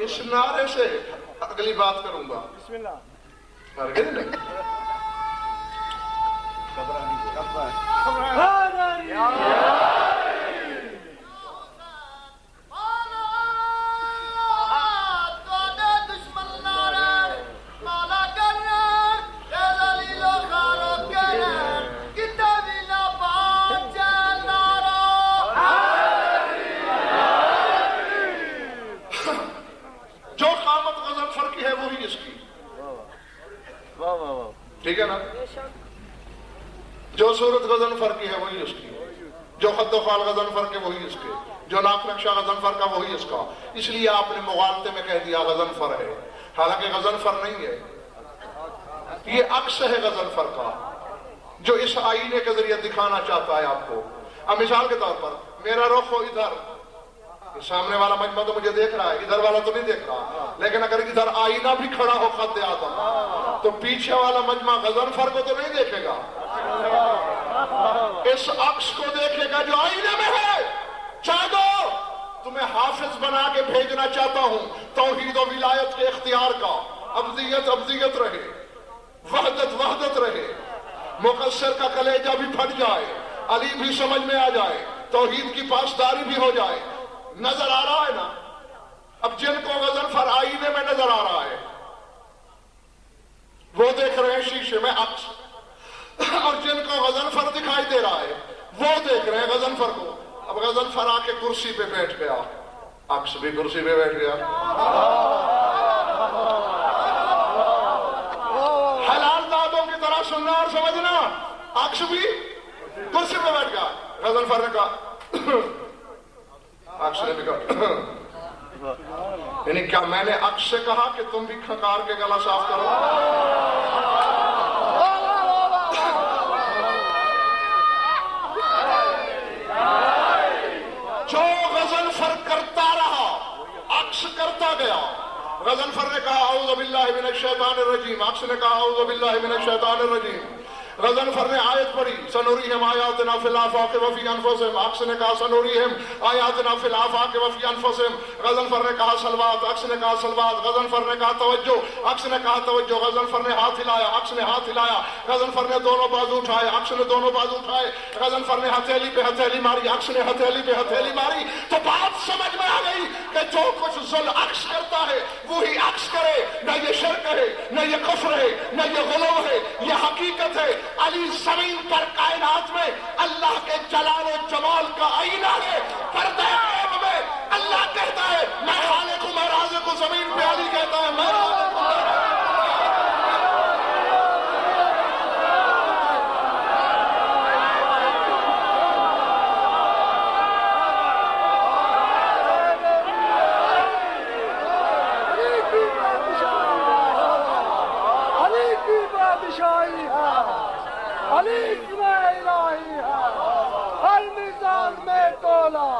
اس نعرے سے اگلی بات کروں گا۔ بسم اللہ۔ ٹھیک ہے نا؟ جو صورت غضنفر کی ہے وہی اس کی، جو خد و خال غضنفر کے وہی اس کے، جو ناک نقشہ غضنفر کا وہی اس کا۔ اس لیے آپ نے مغالطے میں کہہ دیا غضنفر ہے، حالانکہ غضنفر نہیں ہے، یہ عکس ہے غضنفر کا جو اس آئینے کے ذریعے دکھانا چاہتا ہے آپ کو۔ اب مثال کے طور پر میرا رخ ہو ادھر، سامنے والا مجمع تو مجھے دیکھ رہا ہے، ادھر والا تو نہیں دیکھ رہا، لیکن اگر ادھر آئینہ بھی کھڑا ہو خد آدم تو پیچھے والا مجمع غضنفر کو تو نہیں دیکھے گا، اس عکس کو دیکھے گا جو آئینے میں ہے۔ چاہو تمہیں حافظ بنا کے بھیجنا چاہتا ہوں توحید و ولایت کے اختیار کا، ابدیت ابدیت رہے، وحدت وحدت رہے، مقصر کا کلیجہ بھی پھٹ جائے، علی بھی سمجھ میں آ جائے، توحید کی پاسداری بھی ہو جائے۔ نظر آ رہا ہے نا؟ اب جن کو غضنفر آئینے میں نظر آ رہا ہے وہ دیکھ رہے ہیں شیشے میں عکس، دے رہا ہے، وہ دیکھ رہے ہیں غضنفر کو. اب غضنفر آ کے کرسی پہ بیٹھ گیا، عکس بھی کرسی پہ بیٹھ گیا. حلال دادوں کی طرح سننا اور سمجھنا، عکس بھی کرسی پہ بیٹھ گیا. غضنفر نے کہا، عکس نے بھی کہا، یعنی کیا میں نے عکس سے کہا کہ تم بھی کھنکار کے گلا صاف کرو؟ جو غضنفر کرتا رہا، عکس کرتا گیا. غضنفر نے کہا اعوذ باللہ من الشیطان الرجیم، عکس نے کہا اعوذ باللہ من الشیطان الرجیم. غضنفر نے آیت پڑھی سنوریہم آیاتنا فی الآفاق وفی انفسہم، عکس نے کہا سنوریہم آیاتنا فی الآفاق وفی انفسہم. غضنفر نے کہا صلوات، عکس نے کہا صلوات. غضنفر نے کہا توجہ، عکس نے کہا توجہ. غضنفر نے ہاتھ ہلایا، عکس نے ہاتھ ہلایا. غضنفر نے دونوں بازو اٹھائے، عکس نے دونوں بازو اٹھائے. غضنفر نے ہتھیلی پہ ہتھیلی ماری، عکس نے ہتھیلی پہ ہتھیلی ماری. تو بات سمجھ میں آ گئی کہ جو کچھ ظلم عکس کرتا ہے وہی عکس کرے. نہ یہ شرک ہے، نہ یہ کفر ہے، نہ یہ غلو ہے، یہ حقیقت ہے. علی زمین پر کائنات میں اللہ کے جلال و جمال کا آئینہ ہے. پردہ غیب میں اللہ کہتا ہے میں خالق ہوں، میں رازق ہوں. زمین پہ علی کہتا ہے میں خالق ہوں.
علی کی الہی ہے، ہر میزان میں تولا،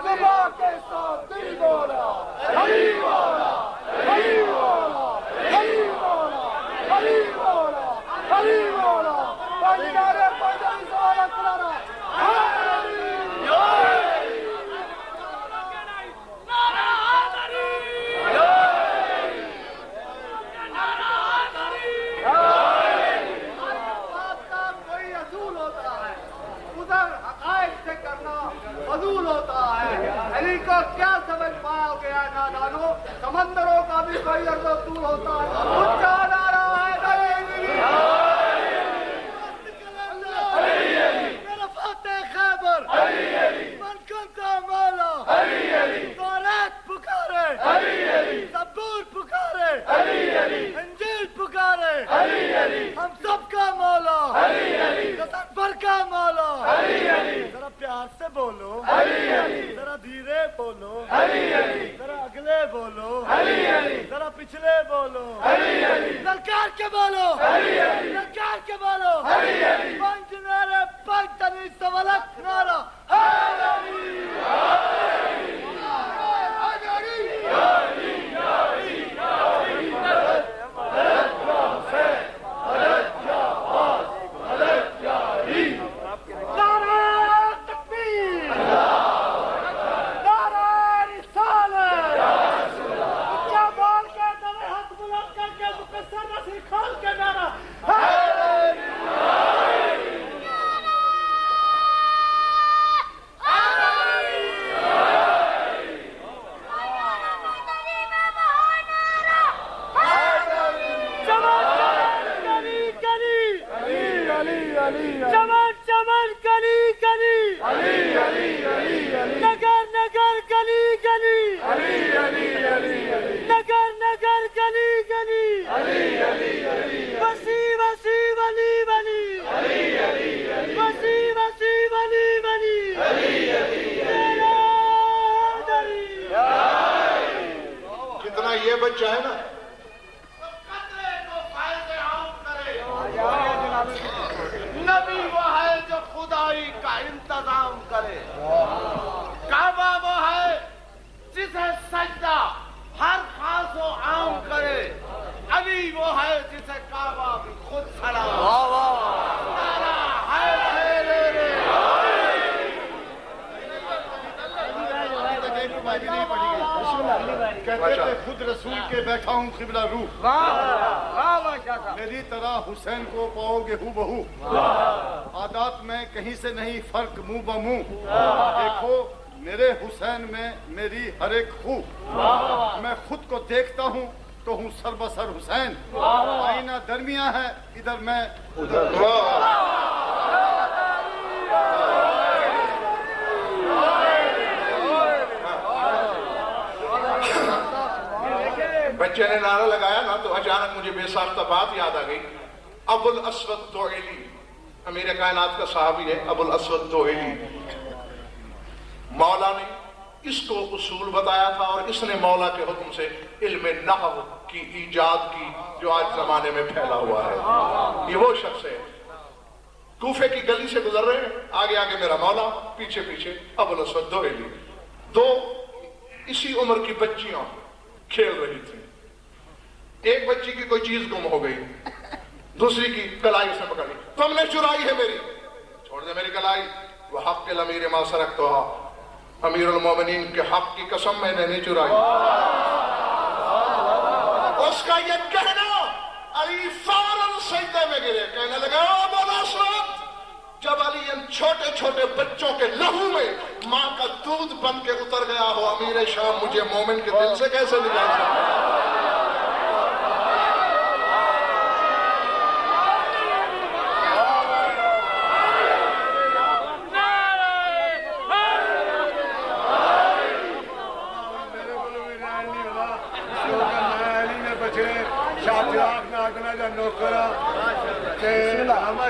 صبح کے ساتھ دل بولا. علی مولا، علی مولا، علی مولا، علی مولا، علی مولا. پنجارے پنجاری سوال کرانا فضول ہوتا ہے. علی کو کیا سمجھ پایا گیا نادانو؟ سمندروں کا بھی کوئی عرض و طول ہوتا ہے. اونچا نعرہ ہے میرا فاتح خیبر، من کنتا مولا، تورات پکارے، زبور پکارے، انجیل پکارے، ہم سب کا مولا، غضنفر کا مولا. ذرا پیار سے بولو، ذرا دھیرے بولو، ذرا اگلے بولو، ذرا پچھلے بولو، للکار کے بولو، للکار کے بولو. پنج نعرے پنج تنی سولک نعرہ
بچہ ہے نا
نبی وہ ہے جو خدائی کا انتظام کرے. کعبہ وہ ہے جسے سجدہ ہر خاص و عام کرے. علی وہ ہے جسے کعبہ بھی خود سلام.
کہتے تھے خود رسول کے بیٹھا ہوں قبلہ روح. میری طرح حسین کو پاؤ گے ہو بہو. عادات میں کہیں سے نہیں فرق منہ بمنہ. دیکھو میرے حسین میں میری ہر ایک خو. میں خود کو دیکھتا ہوں تو ہوں سر بسر حسین. آئینہ درمیاں ہے ادھر میں ادھر.
بچے نے نعرہ لگایا نا تو اچانک مجھے بے ساختہ بات یاد آ گئی. ابو الاسود دوئلی امیر کائنات کا صحابی ہے. ابو الاسود دوئلی مولا نے اس کو اصول بتایا تھا اور اس نے مولا کے حکم سے علم نحو کی ایجاد کی جو آج زمانے میں پھیلا ہوا ہے. یہ وہ شخص ہے. کوفے کی گلی سے گزر رہے ہیں, آگے آگے میرا مولا, پیچھے پیچھے ابو الاسود دوئلی. دو اسی عمر کی بچیاں کھیل رہی تھیں. ایک بچی کی کوئی چیز گم ہو گئی, دوسری کی کلائی سے پکڑ لی. تم نے چرائی ہے میری, چھوڑ دے میری کلائی. وہ حق کے الامیر ما سرقتھا, امیر المومنین کے حق کی قسم میں نے نہیں چرائی. اس کا یہ کہنا علی فوراً سجدے میں گرے, کہنے لگا ابو الاسود, جب علی ان چھوٹے چھوٹے بچوں کے لہو میں ماں کا دودھ بن کے اتر گیا ہو, امیر شام مجھے مومن کے دل سے کیسے نکال سکتا؟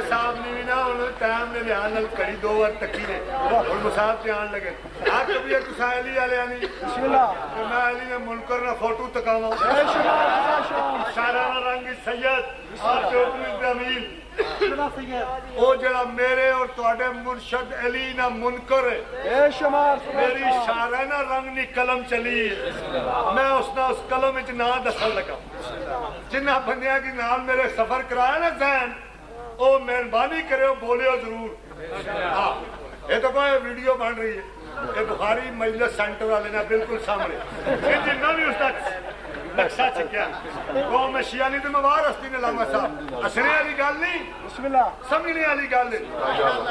صاحب نے بھی نا ٹائم نے لحاظ کڑی 2 بار تکی نے اور مصاحب سے آن لگے. آپ کبھی ایک علی والے آنی میں علی نے منکر نہ فوٹو تکاوا سارا رنگ سید آپ کے حکم امین وہ جڑا میرے اور تواڈے مرشد علی نہ منکر ہے. میری اشارہ نہ رنگ نی قلم چلی ہے, میں اس قلم وچ نہ دسن لگا. جنہ بندیاں کی نام میرے سفر کرایا نا ذہن, او مہربانی کرے بولے ضرور. ہاں یہ تو کوئی ویڈیو بن رہی ہے, یہ بخاری مجلس سینٹر والے نے بالکل سامنے جنہ بھی اس کا نقشہ چکیا وہ میں شیعہ نہیں تو میں وار ہستی نے لاما صاحب اسرے والی گل نہیں, سمجھنے والی گل ہے,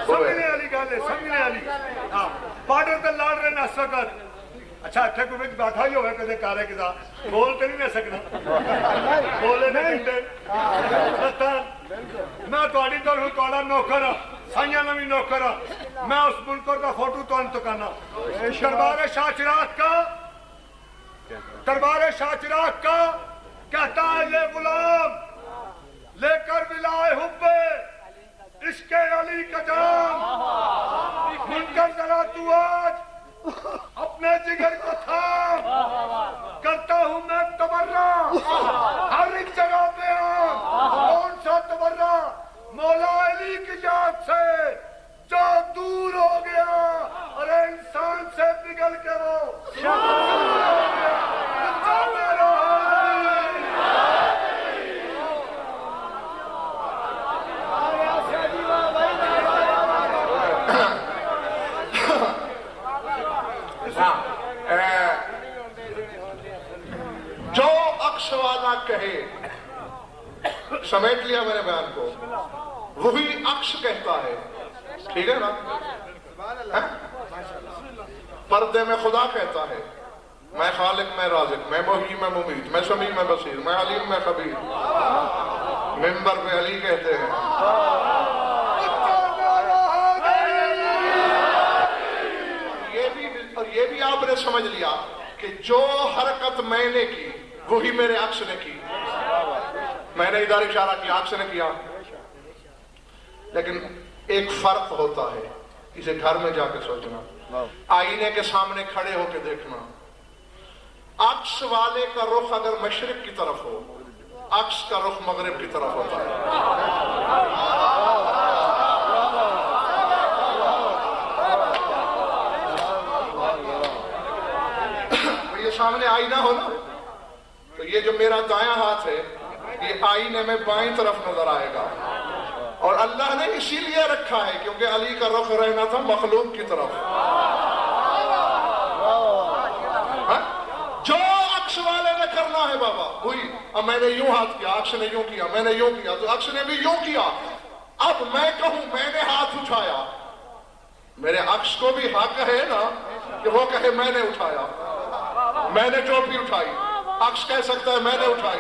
سمجھنے والی گل ہے, سمجھنے والی. ہاں بارڈر تے لڑ رہے نے اس وقت. اچھا اتنے کوئی بیٹھا ہی ہوئے کدے کارے کسا بول تو نہیں نہ سکنا, بولے نہیں میں تھوڑی طرح تھوڑا نوکر ہوں, سائیاں نوی نوکر ہوں. میں اس منکر کا فوٹو تو انتقانا دربار شاہ چراغ کا, دربار شاہ چراغ کا کہتا ہے یہ غلام لے کر بلائے حب عشق علی کا جام. منکر ذرا تو آج اپنے جگر کو تھام, کرتا ہوں میں تبرہ ہر ایک جگہ پہ ہوں. کون سا تبرہ؟ مولا علی کی یاد سے جو دور ہو گیا اور انسان سے پگھل کے وہ
جو عکس والا کہے, سمیٹ لیا میں نے بیان کو, وہی عکس کہتا ہے. ٹھیک ہے نا؟ پردے میں خدا کہتا ہے میں خالق میں رازق میں محیی میں ممیت میں سمیع میں بصیر میں علیم میں خبیر. منبر پہ علی کہتے ہیں. یہ بھی آپ نے سمجھ لیا کہ جو حرکت میں نے کی وہی میرے عکس نے کی. میں نے ادھر اشارہ کیا, عکس نے کیا. لیکن ایک فرق ہوتا ہے, اسے گھر میں جا کے سوچنا, آئینے کے سامنے کھڑے ہو کے دیکھنا. عکس والے کا رخ اگر مشرق کی طرف ہو, عکس کا رخ مغرب کی طرف ہوتا ہے. یہ سامنے آئینہ ہو نا, تو یہ جو میرا دایاں ہاتھ ہے یہ آئینے میں بائیں طرف نظر آئے گا. اور اللہ نے اسی لیے رکھا ہے کیونکہ علی کا رخ رہنا تھا مخلوق کی طرف. جو عکس والے نے کرنا ہے بابا وہی. اب میں نے یوں ہاتھ کیا, عکس نے یوں کیا, میں نے یوں کیا تو عکس نے بھی یوں کیا. اب میں کہوں میں نے ہاتھ اٹھایا, میرے عکس کو بھی حق ہے نا کہ وہ کہے میں نے اٹھایا. میں نے ٹوپی اٹھائی, عکس کہہ سکتا ہے میں نے اٹھائی.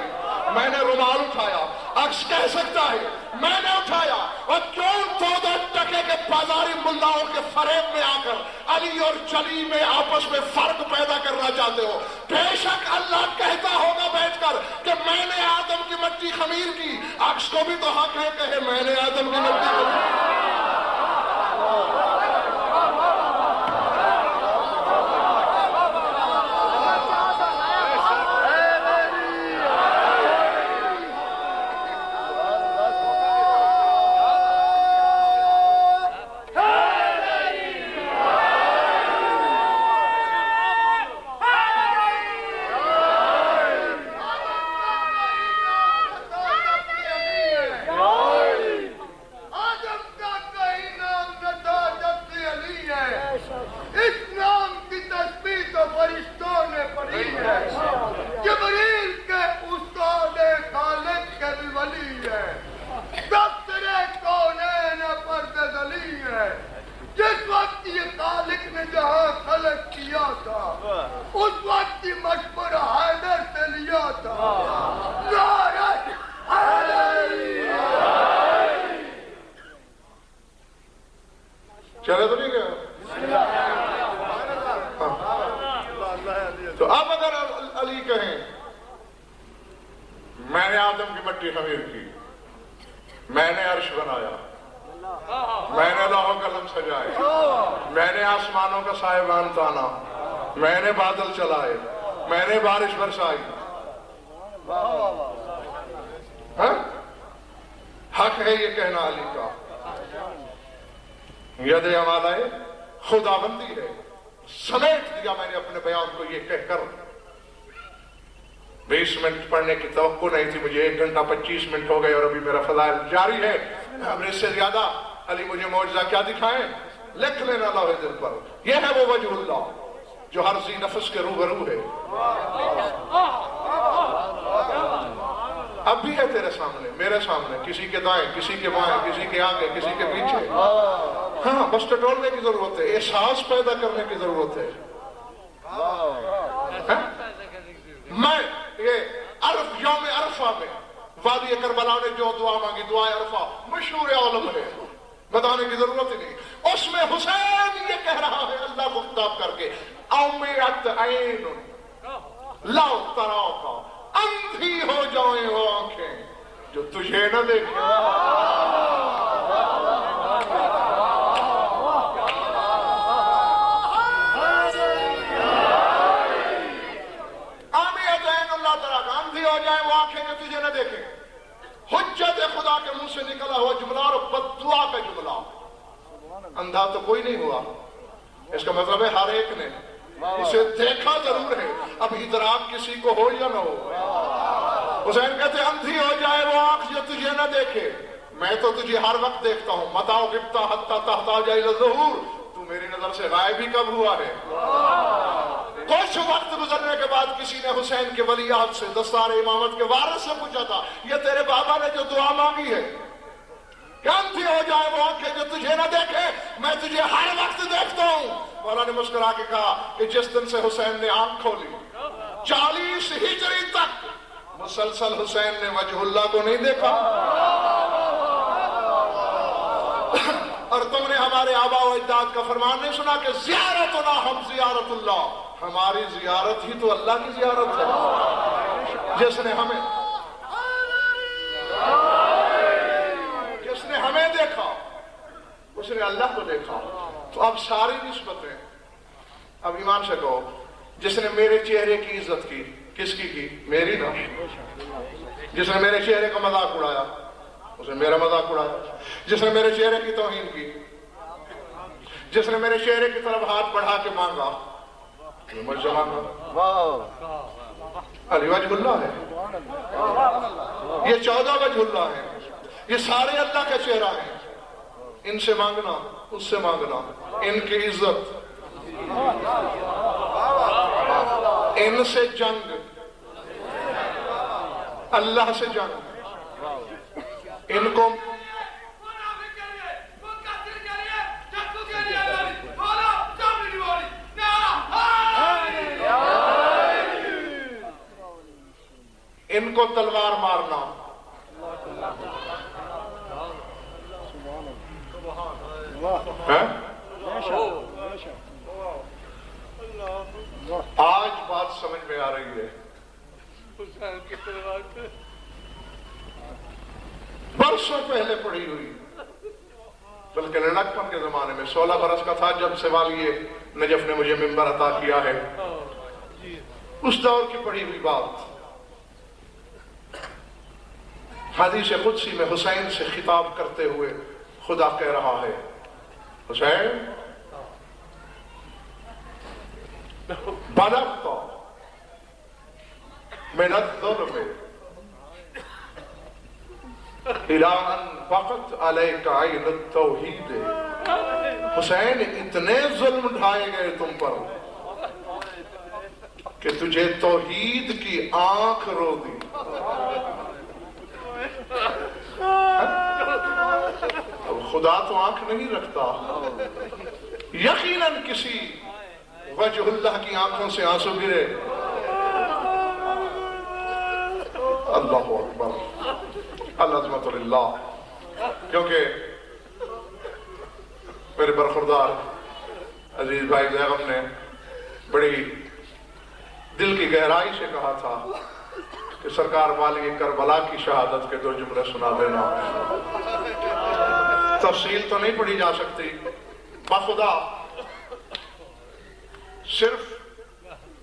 میں نے رومال اٹھایا, عکس کہہ سکتا ہے میں نے اٹھایا، اور کیوں 2 ٹکے کے بازاری ملاؤں کے فریب میں آ کر علی اور چلی میں آپس میں فرق پیدا کرنا چاہتے ہو؟ بے شک اللہ کہتا ہوگا بیٹھ کر کہ میں نے آدم کی مٹی خمیر کی، عکس کو بھی تو حق ہے کہے میں نے آدم کی مٹی خمیر چلے تو نہیں گیا؟ تو اب اگر علی کہیں میں نے آدم کی مٹی خمیر کی، میں نے عرش بنایا، میں نے لوح قلم سجائے، میں نے آسمانوں کا سائبان تانا، میں نے بادل چلائے، میں نے بارش برسائی، حق ہے یہ کہنا علی کا؟ ید عمالہ خدا بندی ہے، سمیٹ دیا میں نے اپنے بیان کو یہ کہہ کر 20 منٹ پڑھنے کی توقع نہیں تھی، مجھے 1 گھنٹہ 25 منٹ ہو گئے اور ابھی میرا فضائل جاری ہے۔ اب اس سے زیادہ علی مجھے معجزہ کیا دکھائیں؟ لکھ لینا لوح دل پر، یہ ہے وہ وجہ اللہ جو ہر ذی نفس کے روبرو ہے۔ اب بھی ہے تیرے سامنے، میرے سامنے، کسی کے دائیں، کسی کے بائیں، کسی کے آگے، کسی کے پیچھے۔ ہاں بس ٹٹولنے کی ضرورت ہے، احساس پیدا کرنے کی ضرورت ہے۔ میں یہ یوم عرفہ میں وادی کربلا نے جو دعا مانگی، دعائے عرفہ مشہور عالم ہے، بتانے کی ضرورت ہی نہیں۔ اس میں حسین یہ کہہ رہا ہے اللہ کو خطاب کر کے، اومیت عین لو تراک، اندھی ہو جائیں وہ آنکھیں جو تجھے نہ دیکھیں۔ اندھی ہو جائیں وہ آنکھیں جو تجھے نہ دیکھیں۔ حجت خدا کے منہ سے نکلا ہوا جملہ اور بددعا کا جملہ۔ اندھا تو کوئی نہیں ہوا، اس کا مطلب ہے ہر ایک نے اسے دیکھا ضرور ہے، اب ادراک کسی کو ہو یا نہ ہو۔ حسین کہتے اندھی ہو جائے وہ آنکھ جو تجھے نہ دیکھے، میں تو تجھے ہر وقت دیکھتا ہوں۔ متاؤ غبتا حتی تحتاج الی الظہور، تو میری نظر سے غائب ہی کب ہوا ہے؟ کچھ وقت گزرنے کے بعد کسی نے حسین کے ولیات سے، دستار امامت کے وارث سے پوچھا تھا یہ تیرے بابا نے جو دعا مانگی ہے کہ اندھی ہو جائے وہ آنکھیں جو تجھے نہ دیکھے، میں تجھے ہر وقت دیکھتا ہوں۔ مولا نے مسکرا کے کہا کہ جس دن سے حسین نے آنکھ کھولی 40 ہجری تک مسلسل حسین نے وجہ اللہ کو نہیں دیکھا۔ اور تم نے ہمارے آباء و اجداد کا فرمان نہیں سنا کہ زیارتنا ہم زیارت اللہ، ہماری زیارت ہی تو اللہ کی زیارت ہے۔ جس نے ہمیں دیکھا اس نے اللہ کو دیکھا۔ تو اب ساری نسبتیں، اب ایمان سے کہو، جس نے میرے چہرے کی عزت کی، کس کی؟ میری نا۔ جس نے میرے چہرے کا مذاق اڑایا اس نے میرا مذاق اڑایا۔ جس نے میرے چہرے کی توہین کی، جس نے میرے چہرے کی طرف ہاتھ بڑھا کے مانگا مجھ سے مانگا۔ علی وجہ اللہ ہے، یہ 14 وجہ اللہ ہے، یہ سارے اللہ کا چہرہ ہیں۔ ان سے مانگنا، اس سے مانگنا، ان کی عزت، ان سے جنگ، اللہ سے جنگ، ان کو ان کو تلوار مارنا، آج بات سمجھ میں آ رہی ہے. برسوں پہلے پڑھی ہوئی، بلکہ لڑکپن کے زمانے میں 16 برس کا تھا جب سوالیہ نجف نے مجھے منبر عطا کیا ہے. اس دور کی پڑھی ہوئی بات. حدیث قدسی میں حسین سے خطاب کرتے ہوئے خدا کہہ رہا ہے، حسین بلغت من الظلم الى ان فقط علیک عین التوحید. حسین اتنے ظلم ڈھائے گئے تم پر کہ تجھے توحید کی آنکھ رو دی. اب خدا تو آنکھ نہیں رکھتا، یقیناً کسی وجہ اللہ کی آنکھوں سے آنسو گرے. اللہ اکبر، العظمت للہ. کیونکہ میرے برخوردار عزیز بھائی بیگم نے بڑی دل کی گہرائی سے کہا تھا کہ سرکار والی کربلا کی شہادت کے 2 جملے سنا دینا. تفصیل تو نہیں پڑھی جا سکتی، بخدا صرف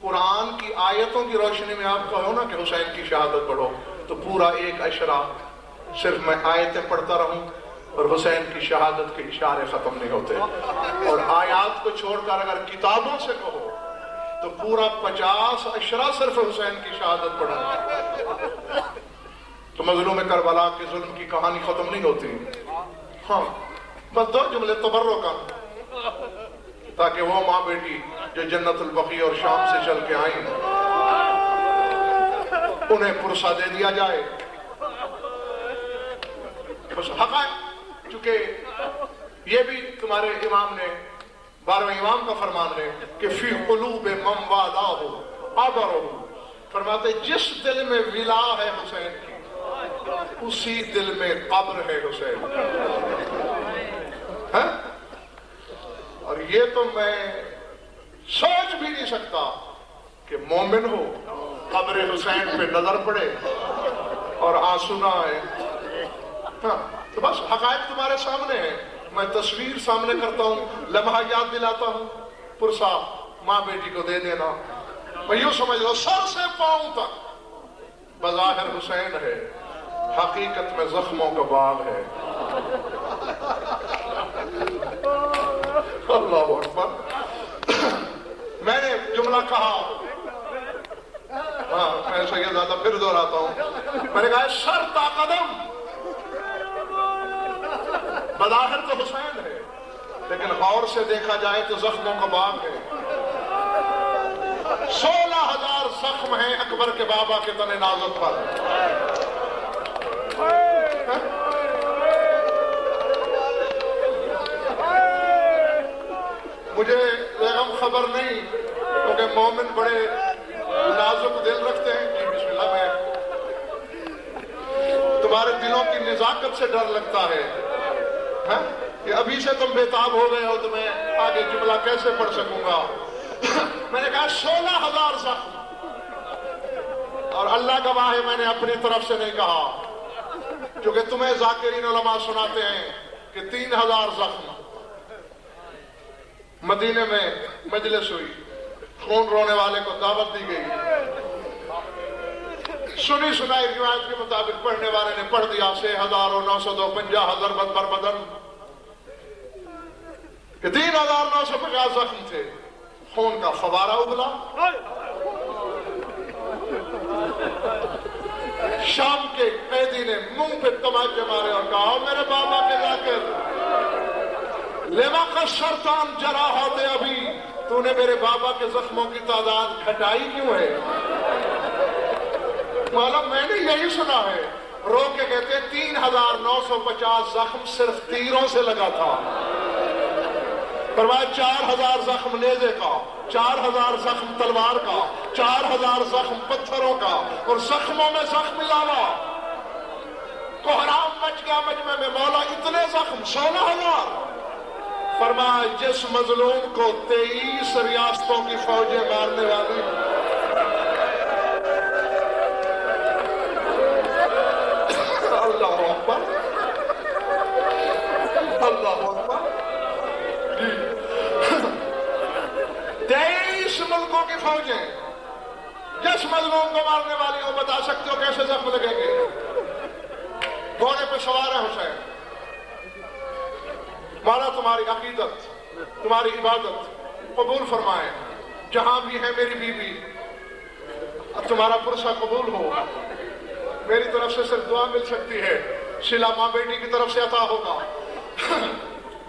قرآن کی آیتوں کی روشنی میں آپ کہو نا کہ حسین کی شہادت پڑھو تو پورا 1 اشرا صرف میں آیتیں پڑھتا رہوں اور حسین کی شہادت کے اشارے ختم نہیں ہوتے. اور آیات کو چھوڑ کر اگر کتابوں سے کہو تو پورا 50 اشرا صرف حسین کی شہادت پڑھو تو مظلوم کربلا کے ظلم کی کہانی ختم نہیں ہوتی. ہاں بس 2 جملے تبرک کا، تاکہ وہ ماں بیٹی جو جنت البقیع اور شام سے چل کے آئیں انہیں پرسہ دے دیا جائے. بس حقائق، چونکہ یہ بھی تمہارے امام نے 12ویں امام کا فرمان ہے کہ فی قلوب من والاه قبرہ، فرماتے جس دل میں ولا ہے حسین کی اسی دل میں قبر ہے حسین. اور یہ تو میں سوچ بھی نہیں سکتا کہ مومن ہو قبر حسین پہ نظر پڑے اور آنسو نہ آئے. تو بس حقائق تمہارے سامنے ہیں، میں تصویر سامنے کرتا ہوں، لمحہ یاد دلاتا ہوں. پرسا ماں بیٹی کو دے دینا. میں یوں سمجھ لو سر سے پاؤں تک بظاہر حسین ہے، حقیقت میں زخموں کا باغ ہے. اللہ اکبر. میں نے جملہ کہا، ہاں میں سید زیادہ پھر دہراتا ہوں، میں نے کہا سر تا قدم بظاہر تو حسین ہے لیکن غور سے دیکھا جائے تو زخموں کا باغ ہے. 16,000 زخم ہیں اکبر کے بابا کے تن نازک پر. مجھے بیگم خبر نہیں کیونکہ مومن بڑے نازک دل رکھتے ہیں. جی بسم اللہ. میں تمہارے دلوں کی نزاکت سے ڈر لگتا ہے کہ ابھی سے تم بےتاب ہو گئے ہو تو میں آگے جملہ کیسے پڑھ سکوں گا. میں نے کہا 16,000 زخم، اور اللہ گواہ ہے میں نے اپنی طرف سے نہیں کہا، کیونکہ تمہیں ذاکرین علماء سناتے ہیں کہ 3,000 زخم. مدینے میں مجلس ہوئی، خون رونے والے کو دعوت دی گئی، سنی سنائی روایت کے مطابق پڑھنے والے نے پڑھ دیا 6,902 50 ضربت بر بدن کہ 3,950 زخم تھے. خون کا فوارہ اگلا. شام کے قیدی نے منہ پہ تماچے مارے اور کہا میرے بابا کے ذاکر لما قصرت عن جراحات ابھی، تو نے میرے بابا کے زخموں کی تعداد گھٹائی کیوں ہے؟ مولا میں نے یہی سنا ہے. رو کے کہتے 3,950 زخم صرف تیروں سے لگا تھا. فرمایا 4,000 زخم نیزے کا، 4,000 زخم تلوار کا، 4,000 زخم پتھروں کا، اور زخموں میں زخم علاوہ کوہرام مچ گیا مجمع میں. مولا اتنے زخم 16,000. فرمایا جس مظلوم کو 23 ریاستوں کی فوجیں مارنے والی اللہ اکبر اللہ اکبر 23 ملکوں کی فوجیں جس مظلوم کو مارنے والی ہو بتا سکتے ہو کیسے زخم لگیں گے؟ گھوڑے پہ سوار ہے حسین. مولا تمہاری عقیدت تمہاری عبادت قبول فرمائے. جہاں بھی ہے میری بیوی تمہارا پرسہ قبول ہو. میری طرف سے صرف دعا مل سکتی ہے, صلہ ماں بیٹی کی طرف سے عطا ہوگا.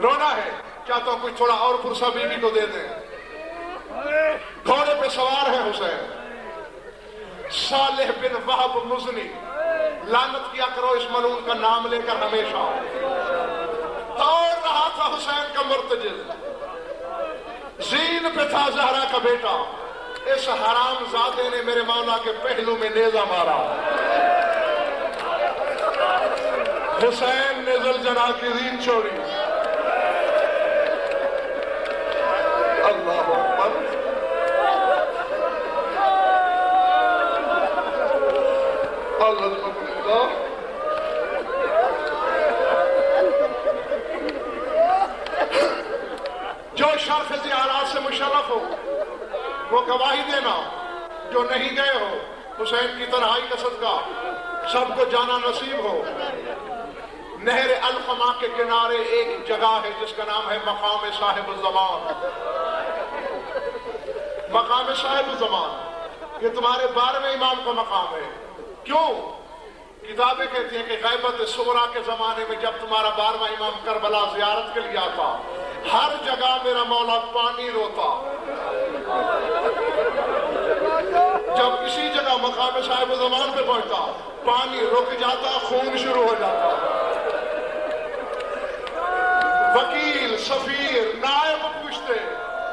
رونا ہے, چاہتا ہوں کوئی تھوڑا اور پرسہ بیوی کو دے دیں. گھوڑے پہ سوار ہے حسین. صالح بن وہب مزنی, لعنت کیا کرو اس ملعون کا نام لے کر ہمیشہ. دوڑ رہا تھا حسین کا مرتجل, زین پہ تھا زہرا کا بیٹا. اس حرام زادے نے میرے مولا کے پہلو میں نیزہ مارا. حسین نے زلجنا کی زین چھوڑی. اللہ اکبر. اللہ جو شرف زیارات سے مشرف ہو وہ گواہی دینا, جو نہیں گئے ہو حسین کی تنہائی کا صدقہ سب کو جانا نصیب ہو. نہر القما کے کنارے ایک جگہ ہے جس کا نام ہے مقام صاحب الزمان. مقام صاحب الزمان یہ تمہارے 12ویں امام کا مقام ہے. کیوں؟ کتابیں کہتی ہیں کہ غیبت صغریٰ کے زمانے میں جب تمہارا 12واں امام کربلا زیارت کے لیے آتا, ہر جگہ میرا مولا پانی روتا. جب کسی جگہ مقام صاحب زمان پہ پہنچتا پانی رک جاتا, خون شروع ہو جاتا. وکیل, سفیر, نائب پوچھتے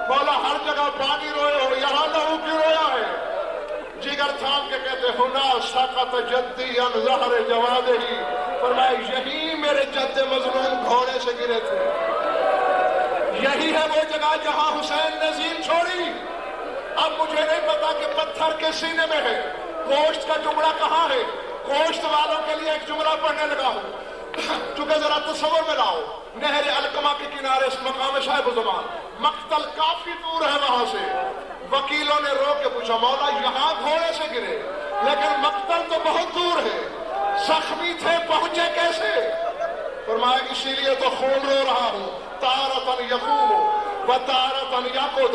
مولا ہر جگہ پانی روئے ہو, یہاں لہو کیوں رویا ہے؟ جگر تھام کے کہتے ہونا سقط جدی ان ظہر جوادہی. فرمایا یہی میرے جد مظلوم گھوڑے سے گرے تھے. یہی ہے وہ جگہ جہاں حسین نے زین چھوڑی. اب مجھے نہیں پتا کہ پتھر کے سینے میں ہے, گوشت کا جملہ کہاں ہے. گوشت والوں کے لیے ایک جملہ پڑھنے لگا ہوں. چونکہ ذرا تصور میں لاؤ, نہر القما کے کنارے اس مقام صاحب الزمان, مقتل کافی دور ہے وہاں سے. وکیلوں نے رو کے پوچھا مولا یہاں گھوڑے سے گرے لیکن مقتل تو بہت دور ہے, زخمی تھے پہنچے کیسے؟ فرمایا اسی لیے تو خون رو رہا ہوں. تارتن یقوم و تارتن یقعد.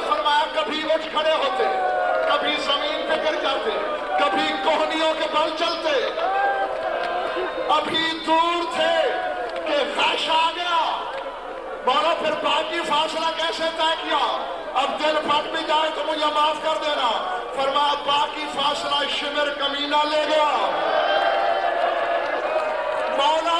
فرمایا کبھی اٹھ کھڑے ہوتے, کبھی زمین پہ گر جاتے, کبھی کوہنیوں کے بل چلتے. ابھی دور تھے کہ غش آ گیا. مولا پھر باقی فاصلہ کیسے طے کیا؟ اب دل پھٹ بھی جائے تو مجھے معاف کر دینا. فرمایا باقی فاصلہ شمر کمینہ لے گیا. مولا